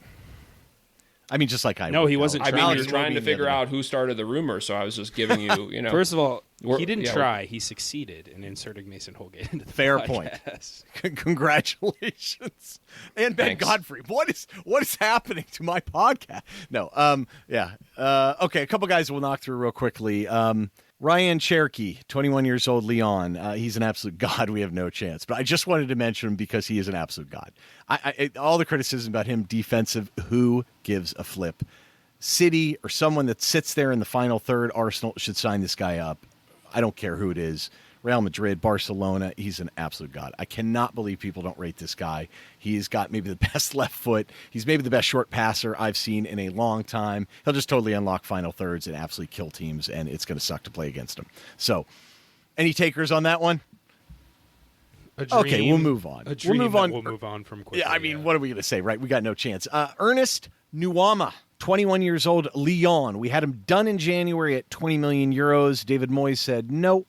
I mean, just like No, he wasn't. I mean, you're trying to figure out who started the rumor, so I was just giving you, First of all, he didn't try. He succeeded in inserting Mason Holgate into the Fair podcast. Point. Congratulations. And Ben Godfrey. What is happening to my podcast? No. Okay, a couple guys we'll knock through real quickly. Ryan Cherokee, 21 years old, Leon. He's an absolute god. We have no chance. But I just wanted to mention him because he is an absolute god. All the criticism about him defensive, who gives a flip? City or someone that sits there in the final third, Arsenal should sign this guy up. I don't care who it is. Real Madrid, Barcelona, he's an absolute god. I cannot believe people don't rate this guy. He's got maybe the best left foot. He's maybe the best short passer I've seen in a long time. He'll just totally unlock final thirds and absolutely kill teams, and it's going to suck to play against him. So, any takers on that one? Okay, we'll move on. We'll move on from quickly. Yeah, I mean, what are we going to say, right? We got no chance. Ernest Nuama, 21 years old, Lyon. We had him done in January at 20 million euros. David Moyes said no.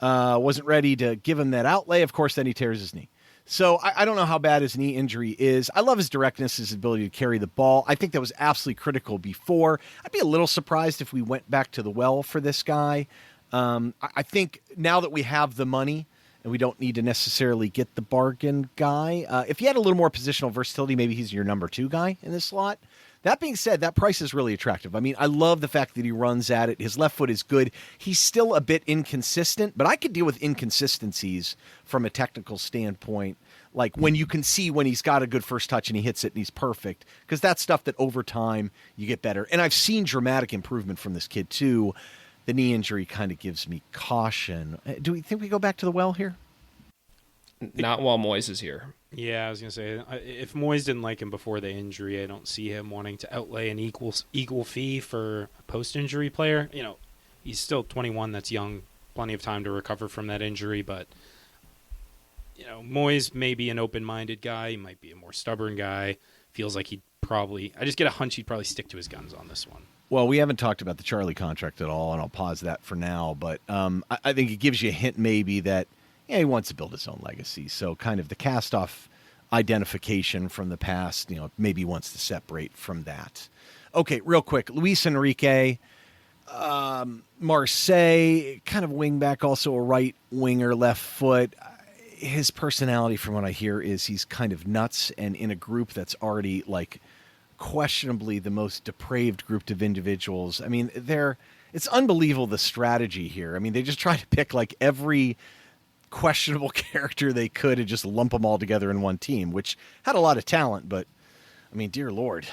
Wasn't ready to give him that outlay. Of course, then he tears his knee. So I don't know how bad his knee injury is. I love his directness, his ability to carry the ball. I think that was absolutely critical before. I'd be a little surprised if we went back to the well for this guy. I think now that we have the money and we don't need to necessarily get the bargain guy, if he had a little more positional versatility, maybe he's your number 2 guy in this slot. That being said, that price is really attractive. I mean, I love the fact that he runs at it. His left foot is good. He's still a bit inconsistent, but I could deal with inconsistencies from a technical standpoint, like when you can see when he's got a good first touch and he hits it and he's perfect, because that's stuff that over time you get better. And I've seen dramatic improvement from this kid, too. The knee injury kind of gives me caution. Do we think we go back to the well here? Not while Moyes is here. Yeah, I was going to say, if Moyes didn't like him before the injury, I don't see him wanting to outlay an equal fee for a post-injury player. He's still 21. That's young. Plenty of time to recover from that injury. But, Moyes may be an open-minded guy. He might be a more stubborn guy. Feels like I just get a hunch he'd probably stick to his guns on this one. Well, we haven't talked about the Charlie contract at all, and I'll pause that for now. But I think it gives you a hint maybe that he wants to build his own legacy. So kind of the cast-off identification from the past. Maybe wants to separate from that. Okay, real quick. Luis Enrique, Marseille, kind of wing back, also a right winger, left foot. His personality, from what I hear, is he's kind of nuts, and in a group that's already like questionably the most depraved group of individuals. I mean, it's unbelievable, the strategy here. I mean, they just try to pick like every questionable character they could and just lump them all together in one team, which had a lot of talent, but I mean, dear Lord.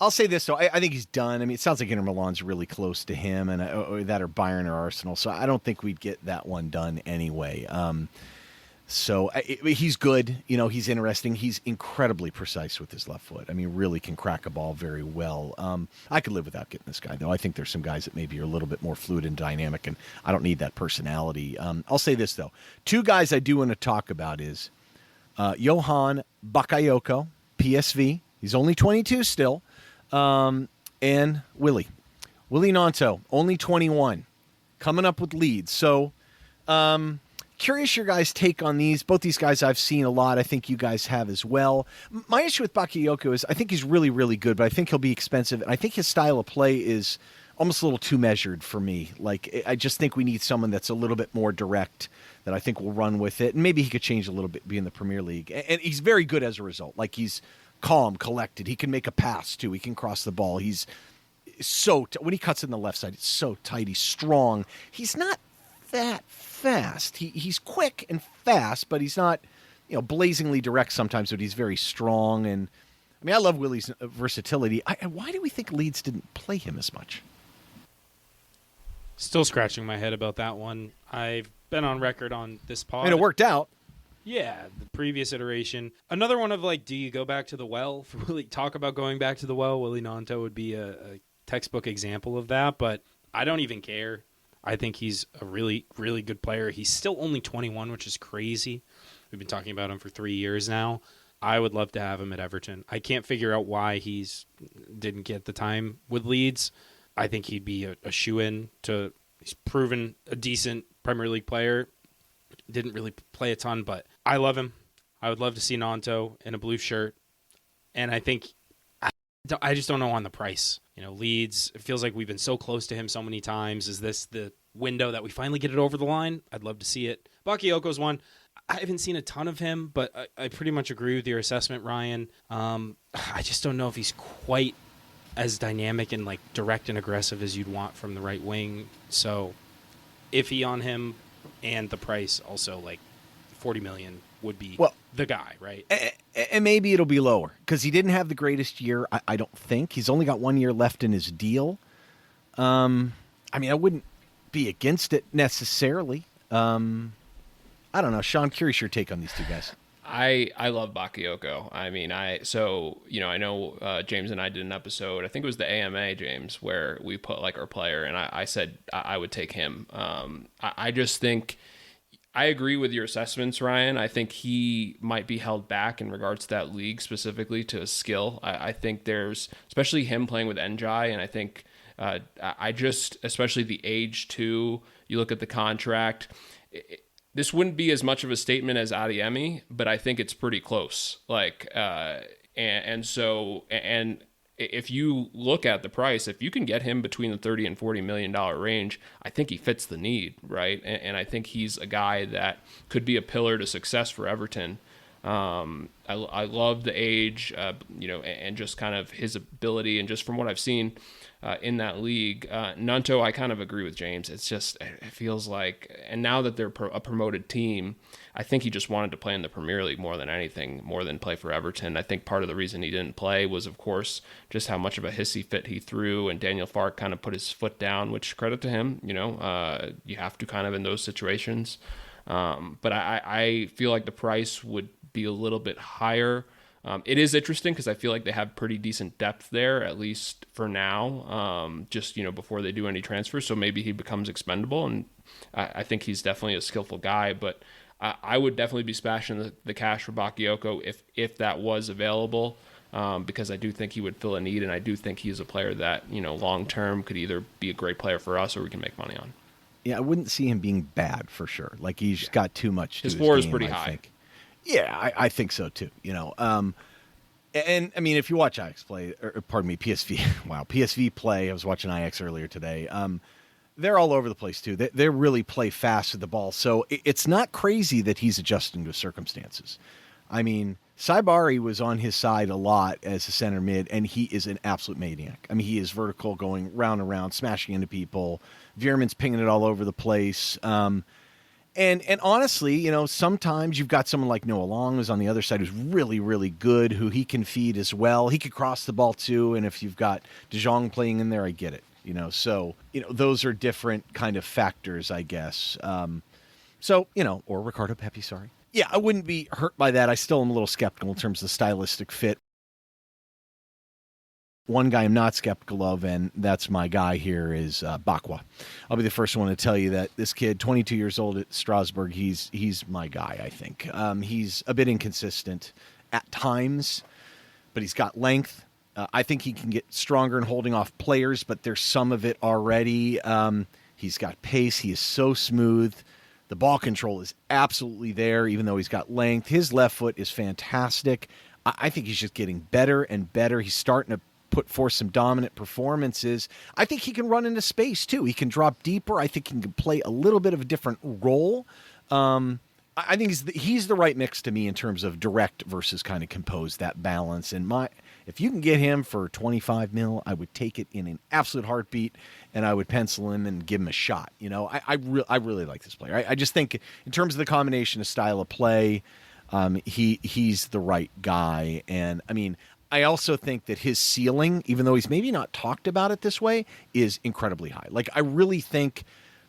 I'll say this, though. I think he's done. I mean, it sounds like Inter Milan's really close to him, and or that or Bayern or Arsenal, so I don't think we'd get that one done anyway. He's good. He's interesting. He's incredibly precise with his left foot. I mean, really can crack a ball very well. I could live without getting this guy, though. I think there's some guys that maybe are a little bit more fluid and dynamic, and I don't need that personality. I'll say this, though. Two guys I do want to talk about is Johan Bakayoko, PSV. He's only 22 still. And Willie Gnonto, only 21, coming up with Leeds. So, curious your guys' take on these. Both these guys I've seen a lot. I think you guys have as well. My issue with Bakayoko is I think he's really, really good, but I think he'll be expensive. And I think his style of play is almost a little too measured for me. Like, I just think we need someone that's a little bit more direct, that I think will run with it. And maybe he could change a little bit, be in the Premier League. And he's very good as a result. Like, he's calm, collected. He can make a pass, too. He can cross the ball. He's when he cuts in the left side, it's so tight. He's strong. He's not that fast. He's quick and fast, but he's not, blazingly direct sometimes, but he's very strong. And, I mean, I love Willie's versatility. Why do we think Leeds didn't play him as much? Still scratching my head about that one. I've been on record on this pod. And it worked out. Yeah, the previous iteration. Another one of like, do you go back to the well? If we really talk about going back to the well, Willie Gnonto would be a textbook example of that, but I don't even care. I think he's a really, really good player. He's still only 21, which is crazy. We've been talking about him for 3 years now. I would love to have him at Everton. I can't figure out why didn't get the time with Leeds. I think he'd be a shoo-in to. He's proven a decent Premier League player. Didn't really play a ton, but I love him. I would love to see Gnonto in a blue shirt. And I think I just don't know on the price. Leeds, it feels like we've been so close to him so many times. Is this the window that we finally get it over the line? I'd love to see it. Bakayoko's one. I haven't seen a ton of him, but I pretty much agree with your assessment, Ryan. I just don't know if he's quite as dynamic and like direct and aggressive as you'd want from the right wing. So iffy on him, and the price also, like 40 million would be the guy, right? And maybe it'll be lower because he didn't have the greatest year. I don't think he's only got 1 year left in his deal. I mean, I wouldn't be against it necessarily. I don't know. Sean, curious your take on these two guys. I love Bakayoko. I mean, I know James and I did an episode, I think it was the AMA, James, where we put like our player, and I said I would take him. I just think I agree with your assessments, Ryan. I think he might be held back in regards to that league, specifically to his skill. I think there's, especially him playing with Njai, and I think especially the age too, you look at the contract, this wouldn't be as much of a statement as Adeyemi, but I think it's pretty close. And if you look at the price, if you can get him between the $30 and $40 million range, I think he fits the need, right? And I think he's a guy that could be a pillar to success for Everton. I love the age, and just kind of his ability, and just from what I've seen in that league. Gnonto, I kind of agree with James. It feels like, and now that they're a promoted team, I think he just wanted to play in the Premier League more than anything, more than play for Everton. I think part of the reason he didn't play was, of course, just how much of a hissy fit he threw, and Daniel Farke kind of put his foot down, which credit to him. You have to kind of in those situations. But I feel like the price would be a little bit higher. It is interesting because I feel like they have pretty decent depth there, at least for now, just, before they do any transfers. So maybe he becomes expendable, and I think he's definitely a skillful guy, but I would definitely be smashing the cash for Bakayoko if that was available, because I do think he would fill a need, and I do think he's a player that, long-term could either be a great player for us or we can make money on. Yeah, I wouldn't see him being bad for sure. Like, he's got too much to his floor his is game, pretty I high. think. Yeah, I think so too. And I mean, if you watch Ajax play, or pardon me, PSV, wow, PSV play. I was watching Ajax earlier today. They're all over the place too. They really play fast with the ball, so it's not crazy that he's adjusting to circumstances. I mean, Saibari was on his side a lot as a center mid, and he is an absolute maniac. I mean, he is vertical, going round and round, smashing into people. Veerman's pinging it all over the place. And honestly, sometimes you've got someone like Noah Long who's on the other side who's really, really good, who he can feed as well. He could cross the ball too, and if you've got De Jong playing in there, I get it. So those are different kind of factors, I guess. Or Ricardo Pepi, sorry. Yeah, I wouldn't be hurt by that. I still am a little skeptical in terms of the stylistic fit. One guy I'm not skeptical of, and that's my guy here, is Bakwa. I'll be the first one to tell you that this kid, 22 years old at Strasbourg, he's my guy, I think. He's a bit inconsistent at times, but he's got length. I think he can get stronger in holding off players, but there's some of it already. He's got pace. He is so smooth. The ball control is absolutely there, even though he's got length. His left foot is fantastic. I think he's just getting better and better. He's starting to put forth some dominant performances. I think he can run into space, too. He can drop deeper. I think he can play a little bit of a different role. I think he's the right mix to me in terms of direct versus kind of composed, that balance. And if you can get him for 25 mil, I would take it in an absolute heartbeat, and I would pencil him and give him a shot. I really like this player. I just think in terms of the combination of style of play, he's the right guy. And I mean, I also think that his ceiling, even though he's maybe not talked about it this way, is incredibly high. Like, I really think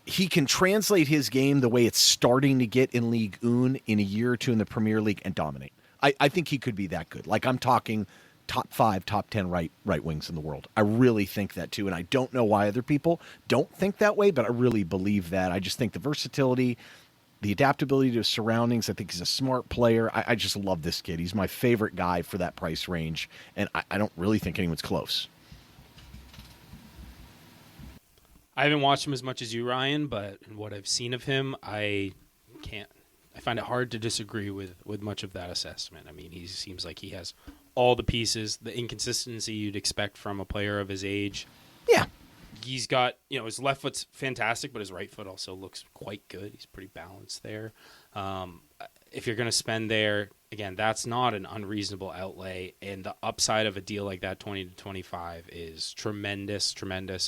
he can translate his game the way it's starting to get in Ligue 1 in a year or two in the Premier League and dominate. I think he could be that good. Like, I'm talking top 5, top 10 right wings in the world. I really think that too, and I don't know why other people don't think that way, but I really believe that. I just think the versatility, the adaptability to his surroundings, I think he's a smart player. I just love this kid. He's my favorite guy for that price range, and I don't really think anyone's close. I haven't watched him as much as you, Ryan, but in what I've seen of him, I find it hard to disagree with much of that assessment. I mean, he seems like he has all the pieces, the inconsistency you'd expect from a player of his age. Yeah. He's got, his left foot's fantastic, but his right foot also looks quite good. He's pretty balanced there. If you're going to spend there, again, that's not an unreasonable outlay. And the upside of a deal like that, 20 to 25, is tremendous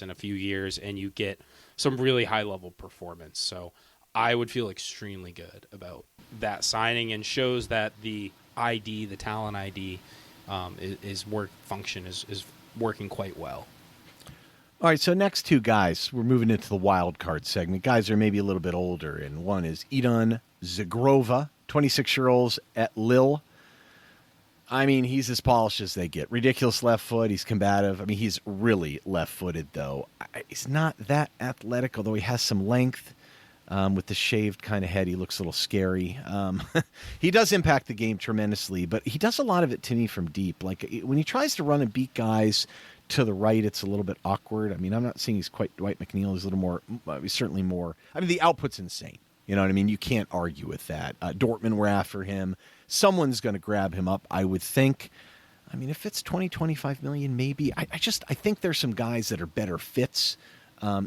in a few years. And you get some really high-level performance. So I would feel extremely good about that signing, and shows that the talent ID, is working quite well. All right, so next two guys, we're moving into the wild card segment. Guys are maybe a little bit older, and one is Idan Zagrova, 26-year-olds at Lille. I mean, he's as polished as they get. Ridiculous left foot. He's combative. I mean, he's really left-footed, though. He's not that athletic, although he has some length. With the shaved kind of head, he looks a little scary. He does impact the game tremendously, but he does a lot of it to me from deep. Like, when he tries to run and beat guys to the right, it's a little bit awkward. I mean, I'm not saying he's quite Dwight McNeil. He's a little more, he's certainly more. I mean, the output's insane. You know what I mean? You can't argue with that. Dortmund were after him. Someone's going to grab him up, I would think. I mean, if it's 20, 25 million, maybe. I think there's some guys that are better fits.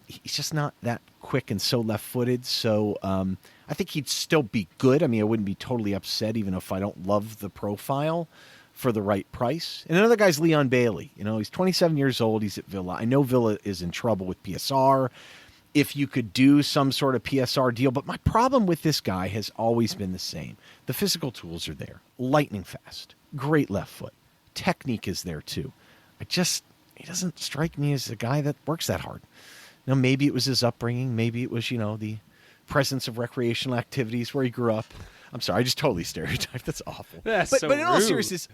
He's just not that quick and so left-footed, so I think he'd still be good. I mean, I wouldn't be totally upset, even if I don't love the profile, for the right price. And another guy's Leon Bailey. He's 27 years old. He's at Villa. I know Villa is in trouble with PSR. If you could do some sort of PSR deal, but my problem with this guy has always been the same. The physical tools are there. Lightning fast. Great left foot. Technique is there, too. He doesn't strike me as a guy that works that hard. Maybe it was his upbringing. Maybe it was, the presence of recreational activities where he grew up. I'm sorry, I just totally stereotyped. That's awful. That's but so in all rude. seriousness,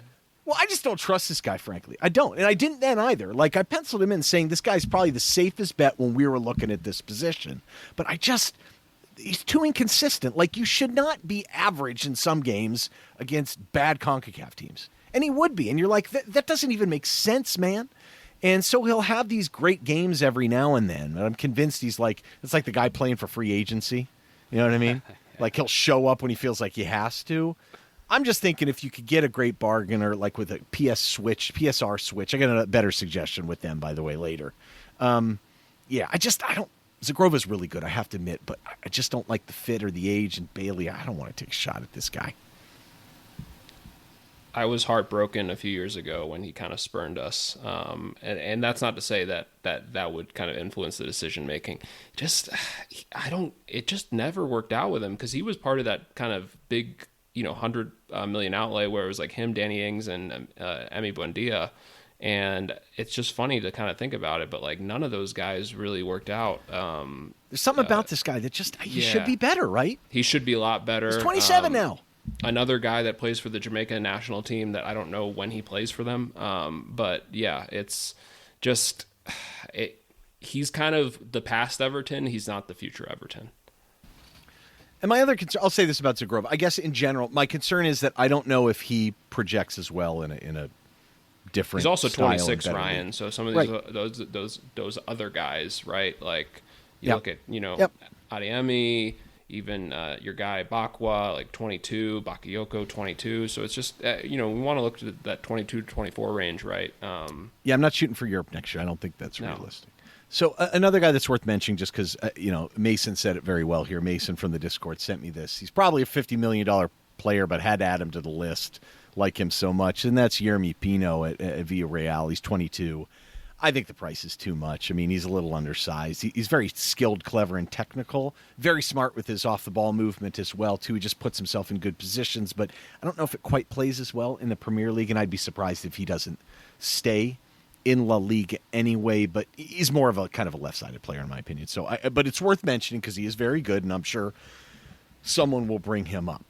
well, I just don't trust this guy, frankly. I don't. And I didn't then either. Like, I penciled him in saying this guy's probably the safest bet when we were looking at this position. But he's too inconsistent. Like, you should not be average in some games against bad CONCACAF teams. And he would be. And you're like, that doesn't even make sense, man. And so he'll have these great games every now and then. But I'm convinced it's like the guy playing for free agency. You know what I mean? Like, he'll show up when he feels like he has to. I'm just thinking if you could get a great bargain or like with a PSR switch. I got a better suggestion with them, by the way, later. Yeah, I don't. Zagrova's really good, I have to admit, but I just don't like the fit or the age. And Bailey, I don't want to take a shot at this guy. I was heartbroken a few years ago when he kind of spurned us, and that's not to say that would kind of influence the decision making. It just never worked out with him because he was part of that kind of big, $100 million outlay where it was like him, Danny Ings, and Emi Buendia, and it's just funny to kind of think about it, but like none of those guys really worked out. There's something about this guy that he should be better, right? He should be a lot better. He's 27 now. Another guy that plays for the Jamaica national team that I don't know when he plays for them. But yeah, it's just, he's kind of the past Everton. He's not the future Everton. And my other concern, I'll say this about Zagrova. I guess in general, my concern is that I don't know if he projects as well in a different. He's also style 26, and Ryan. league. So some of these, those other guys, right? Like you look at, Adeyemi, even your guy Bakwa, like 22, Bakayoko 22. So it's just, we want to look at that 22 to 24 range, right? Yeah, I'm not shooting for Europe next year. I don't think that's realistic. So another guy that's worth mentioning, just because, Mason said it very well here. Mason from the Discord sent me this. He's probably a $50 million player, but had to add him to the list, like him so much. And that's Yeremy Pino at Villarreal. He's 22. I think the price is too much. I mean, he's a little undersized. He's very skilled, clever, and technical. Very smart with his off-the-ball movement as well, too. He just puts himself in good positions. But I don't know if it quite plays as well in the Premier League, and I'd be surprised if he doesn't stay in La Liga anyway. But he's more of a kind of a left-sided player, in my opinion. But it's worth mentioning because he is very good, and I'm sure someone will bring him up.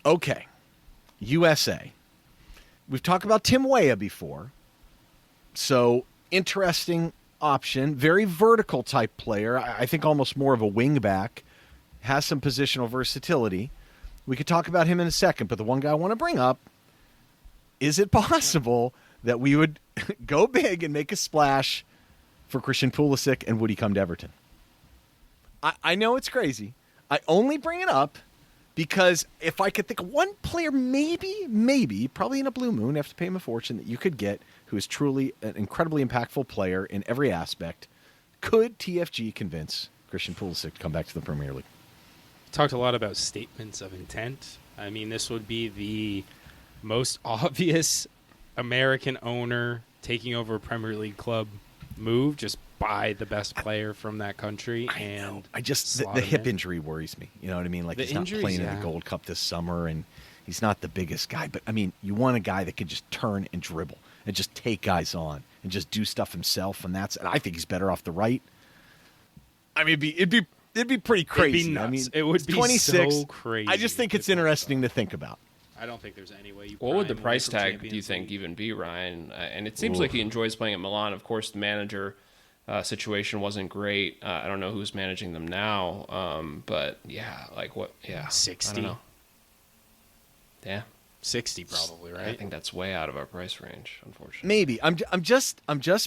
Okay, USA. We've talked about Tim Weah before. So, interesting option. Very vertical type player. I think almost more of a wing back. Has some positional versatility. We could talk about him in a second, but the one guy I want to bring up, is it possible that we would go big and make a splash for Christian Pulisic, and would he come to Everton? I know it's crazy. I only bring it up because if I could think of one player, maybe, probably in a blue moon, have to pay him a fortune, that you could get who is truly an incredibly impactful player in every aspect, could TFG convince Christian Pulisic to come back to the Premier League? Talked a lot about statements of intent. I mean, this would be the most obvious American owner taking over a Premier League club move. Just buy the best player from that country. I just the hip injury worries me. You know what I mean? Like, he's not playing in the Gold Cup this summer, and he's not the biggest guy. But I mean, you want a guy that could just turn and dribble and just take guys on and just do stuff himself. And I think he's better off the right. I mean, it'd be pretty crazy. It'd be nuts. I mean, it would be 26. So crazy. I just think it's interesting to think about. I don't think there's any way you. What would the price tag, do you think, even be, Ryan? And it seems like he enjoys playing at Milan. Of course, the manager situation wasn't great. I don't know who's managing them now. But yeah, like what? Yeah, 60. I don't know. Yeah, 60 probably, right? I think that's way out of our price range, unfortunately. Maybe I'm just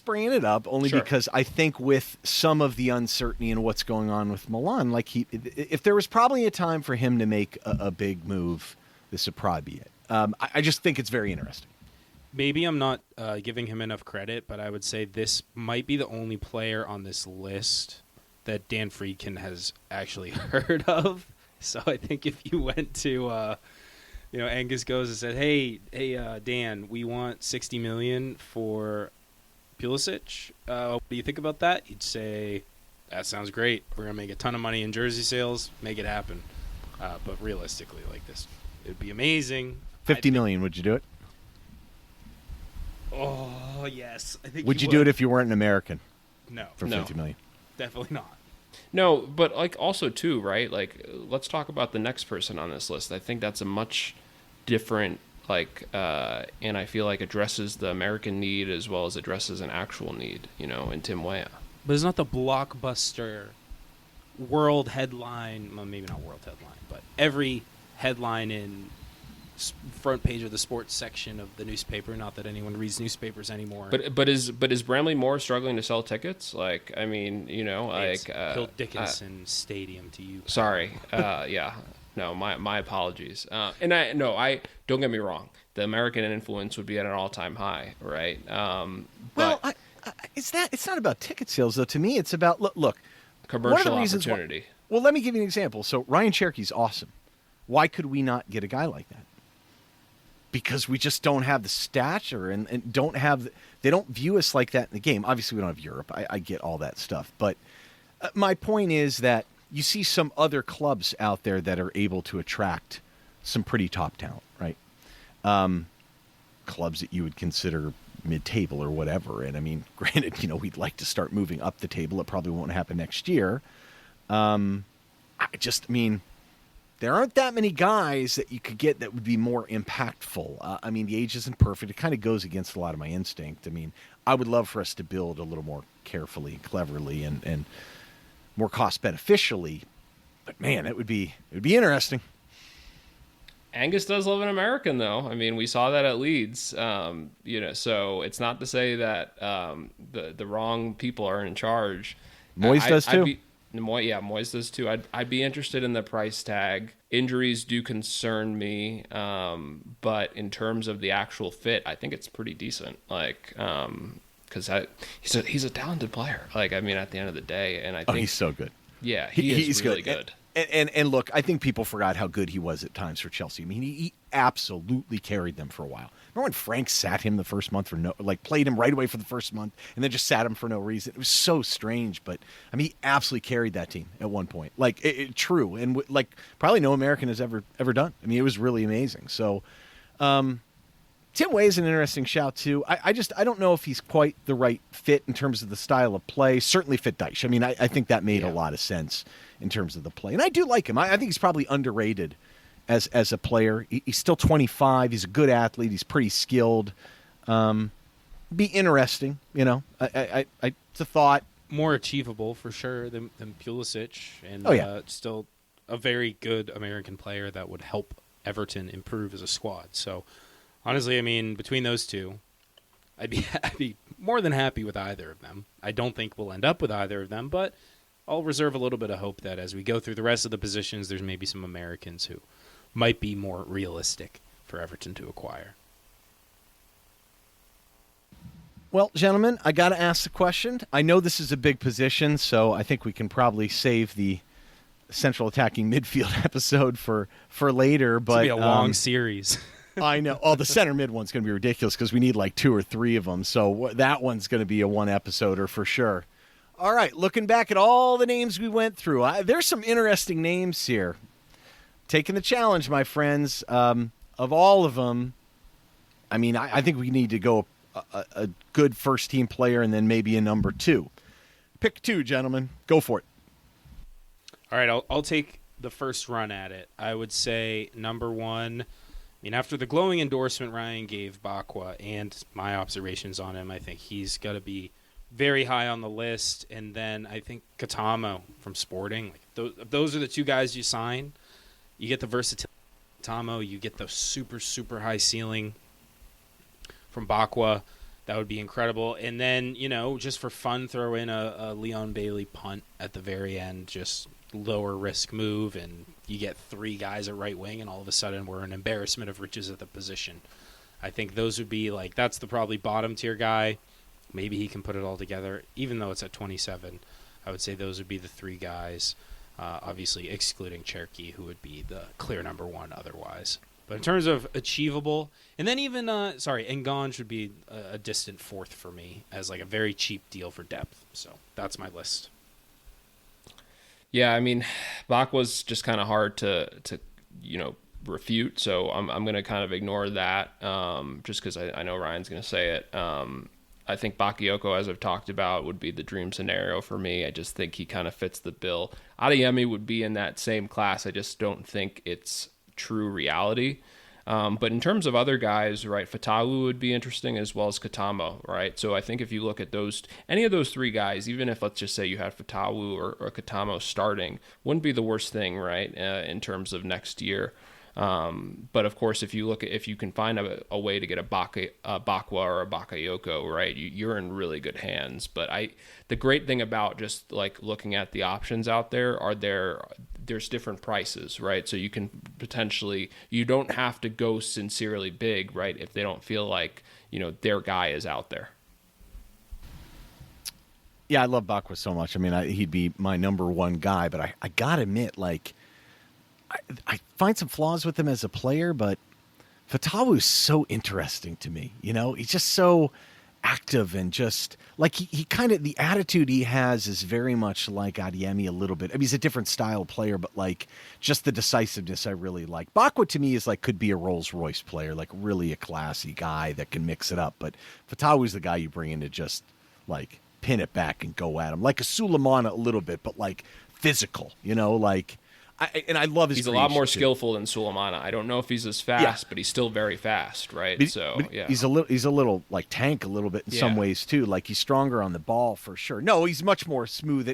bringing it up only because I think with some of the uncertainty and what's going on with Milan, like if there was probably a time for him to make a big move, this would probably be it. I just think it's very interesting. Maybe I'm not giving him enough credit, but I would say this might be the only player on this list that Dan Friedkin has actually heard of. So I think if you went to, Angus goes and said, "Hey, Dan, we want $60 million for Pulisic. What do you think about that?" He'd say, "That sounds great. We're gonna make a ton of money in jersey sales. Make it happen." But realistically, like this, it'd be amazing. $50 million, would you do it? Oh, yes. I think would you do it if you weren't an American? No. For $50 million? Definitely not. No, but like also too, right? Like, let's talk about the next person on this list. I think that's a much different, and I feel like addresses the American need as well as addresses an actual need, in Tim Weah. But it's not the blockbuster world headline. Well, maybe not world headline, but every headline in front page of the sports section of the newspaper. Not that anyone reads newspapers anymore. But is Bramley Moore struggling to sell tickets? Like, I mean, It's Hill Dickinson Stadium to you. Sorry, yeah, no, my apologies. And I don't get me wrong. The American influence would be at an all-time high, right? Well, But it's not about ticket sales though. To me, it's about look. One of commercial the reasons opportunity. well, let me give you an example. So Ryan Cherokee awesome. Why could we not get a guy like that? Because we just don't have the stature and they don't view us like that in the game. Obviously, we don't have Europe. I get all that stuff. But my point is that you see some other clubs out there that are able to attract some pretty top talent, right? Clubs that you would consider mid-table or whatever. And I mean, granted, we'd like to start moving up the table. It probably won't happen next year. There aren't that many guys that you could get that would be more impactful. The age isn't perfect. It kind of goes against a lot of my instinct. I would love for us to build a little more carefully and cleverly and more cost beneficially. But man, it would be interesting. Angus does love an American, though. We saw that at Leeds. So it's not to say that the wrong people are in charge. Moyes does too. Moyes does too. I'd be interested in the price tag. Injuries do concern me, but in terms of the actual fit, I think it's pretty decent. Because he's a talented player. At the end of the day, and I think he's so good. Yeah, he's really good. And look, I think people forgot how good he was at times for Chelsea. He absolutely carried them for a while. Remember when Frank sat him the first month played him right away for the first month and then just sat him for no reason? It was so strange, but he absolutely carried that team at one point. True, and probably no American has ever done. It was really amazing. So, Tim Way is an interesting shout too. I don't know if he's quite the right fit in terms of the style of play. Certainly fit Dyche. I think that made a lot of sense in terms of the play, and I do like him. I think he's probably underrated as a player. He's still 25. He's a good athlete. He's pretty skilled. Be interesting, it's a thought. More achievable for sure than Pulisic, and still a very good American player that would help Everton improve as a squad. So honestly, between those two, I'd be more than happy with either of them. I don't think we'll end up with either of them, but I'll reserve a little bit of hope that as we go through the rest of the positions, there's maybe some Americans who might be more realistic for Everton to acquire. Well, gentlemen, I got to ask the question. I know this is a big position, so I think we can probably save the central attacking midfield episode for later. But it's going to be a long series. I know. Oh, the center mid one's going to be ridiculous because we need 2 or 3 of them. So that one's going to be a one-episoder for sure. All right, looking back at all the names we went through, there's some interesting names here. Taking the challenge, my friends. Of all of them, I think we need to go a good first-team player and then maybe a number 2. Pick 2, gentlemen. Go for it. All right, I'll take the first run at it. I would say number 1. After the glowing endorsement Ryan gave Bakwa and my observations on him, I think he's got to be very high on the list. And then I think Katamo from Sporting. Those are the 2 guys you sign. You get the versatility from Katamo. You get the super, super high ceiling from Bakwa. That would be incredible. And then, just for fun, throw in a Leon Bailey punt at the very end, just lower risk move, and you get 3 guys at right wing, and all of a sudden we're an embarrassment of riches at the position. I think those would be that's the probably bottom tier guy. Maybe he can put it all together, even though it's at 27. I would say those would be the 3 guys, obviously excluding Cherokee, who would be the clear number 1 otherwise. But in terms of achievable, and then even, Ngannou should be a distant 4th for me as a very cheap deal for depth. So that's my list. Yeah, Bach was just kind of hard to refute, so I'm going to kind of ignore that just because I know Ryan's going to say it. I think Bakayoko, as I've talked about, would be the dream scenario for me. I just think he kind of fits the bill. Adeyemi would be in that same class. I just don't think it's true reality. But in terms of other guys, right, Fatawu would be interesting as well as Katamo, right? So I think if you look at any of those 3 guys, even if let's just say you had Fatawu or Katamo starting, wouldn't be the worst thing, right, in terms of next year. But of course, if you can find a way to get a Bakwa or a Bakayoko, right, you're in really good hands. But the great thing about just looking at the options out there are there's different prices, right? So you can potentially, you don't have to go sincerely big, right? If they don't feel like, their guy is out there. Yeah, I love Bakwa so much. I mean, he'd be my number one guy, but I gotta admit, like, I find some flaws with him as a player, but Fatawu's so interesting to me. He's just so active and just like he kind of, the attitude he has is very much like Adeyemi a little bit. I mean, he's a different style player, but like just the decisiveness I really like. Bakwa to me is like, could be a Rolls Royce player, like really a classy guy that can mix it up. But Fatawu's the guy you bring in to just like pin it back and go at him, like a Sulemana a little bit, but like physical, like. I love his. He's a lot more too. skillful than Sulemana. I don't know if he's as fast, but he's still very fast, right? But he's a little like tank a little bit in some ways too. Like he's stronger on the ball for sure. No, he's much more smooth.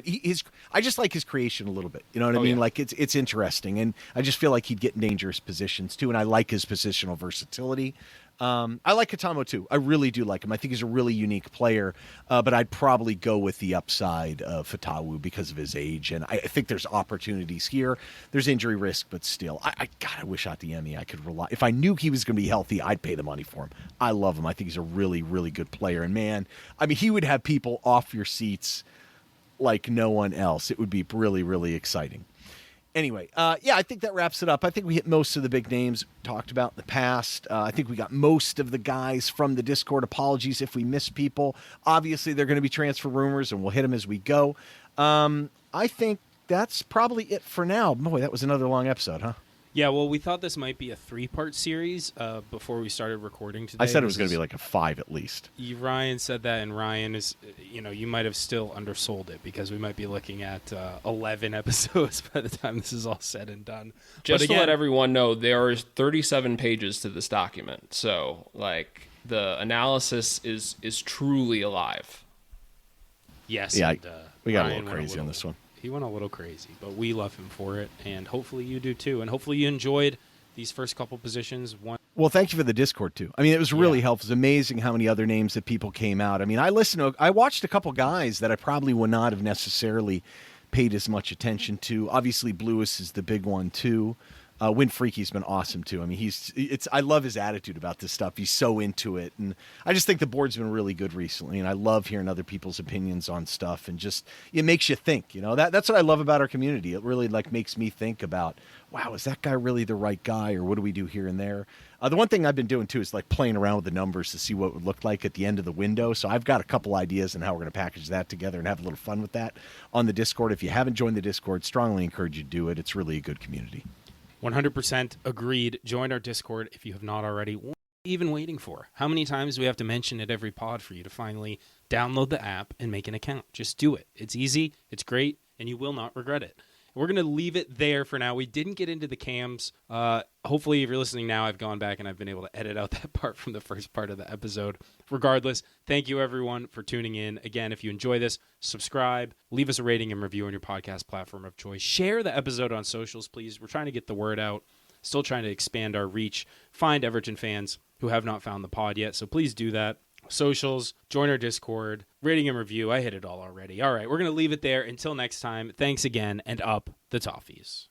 I just like his creation a little bit. You know what I mean? Yeah. Like it's interesting, and I just feel like he'd get in dangerous positions too. And I like his positional versatility. I like Katamo too. I really do like him. I think he's a really unique player, but I'd probably go with the upside of Fatawu because of his age, and I think there's opportunities here. There's injury risk, but still, I wish Adeyemi I could rely. If I knew he was going to be healthy, I'd pay the money for him. I love him. I think he's a really, really good player, and man, I mean, he would have people off your seats like no one else. It would be really, really exciting. Anyway, I think that wraps it up. I think we hit most of the big names talked about in the past. I think we got most of the guys from the Discord. Apologies if we miss people. Obviously, they're going to be transfer rumors, and we'll hit them as we go. I think that's probably it for now. Boy, that was another long episode, huh? Yeah, well, we thought this might be a 3-part series before we started recording today. I said it was going to be like a 5 at least. Ryan said that, and Ryan is, you might have still undersold it because we might be looking at 11 episodes by the time this is all said and done. Just again, to let everyone know, there are 37 pages to this document. So, like, the analysis is truly alive. Yes. Yeah, and, we got Ryan a little crazy on this one. He went a little crazy, but we love him for it, and hopefully you do too. And hopefully you enjoyed these first couple positions. Well, thank you for the Discord too. I mean, it was really helpful. It's amazing how many other names that people came out. I mean, I watched a couple guys that I probably would not have necessarily paid as much attention to. Obviously, Bluis is the big one too. Win Freaky's been awesome too. I mean, I love his attitude about this stuff. He's so into it, and I just think the board's been really good recently. And I love hearing other people's opinions on stuff, and just it makes you think. That's what I love about our community. It really like makes me think about, wow, is that guy really the right guy, or what do we do here and there? The one thing I've been doing too is like playing around with the numbers to see what it would look like at the end of the window. So I've got a couple ideas on how we're going to package that together and have a little fun with that on the Discord. If you haven't joined the Discord, strongly encourage you to do it. It's really a good community. 100% agreed. Join our Discord if you have not already. What are you even waiting for? How many times do we have to mention it every pod for you to finally download the app and make an account? Just do it. It's easy, it's great, and you will not regret it. We're going to leave it there for now. We didn't get into the cams. Hopefully, if you're listening now, I've gone back and I've been able to edit out that part from the first part of the episode. Regardless, thank you, everyone, for tuning in. Again, if you enjoy this, subscribe, leave us a rating and review on your podcast platform of choice. Share the episode on socials, please. We're trying to get the word out, still trying to expand our reach. Find Everton fans who have not found the pod yet, so please do that. Socials, join our Discord, rating and review. I hit it all already. All right, we're going to leave it there. Until next time, thanks again, and up the Toffees.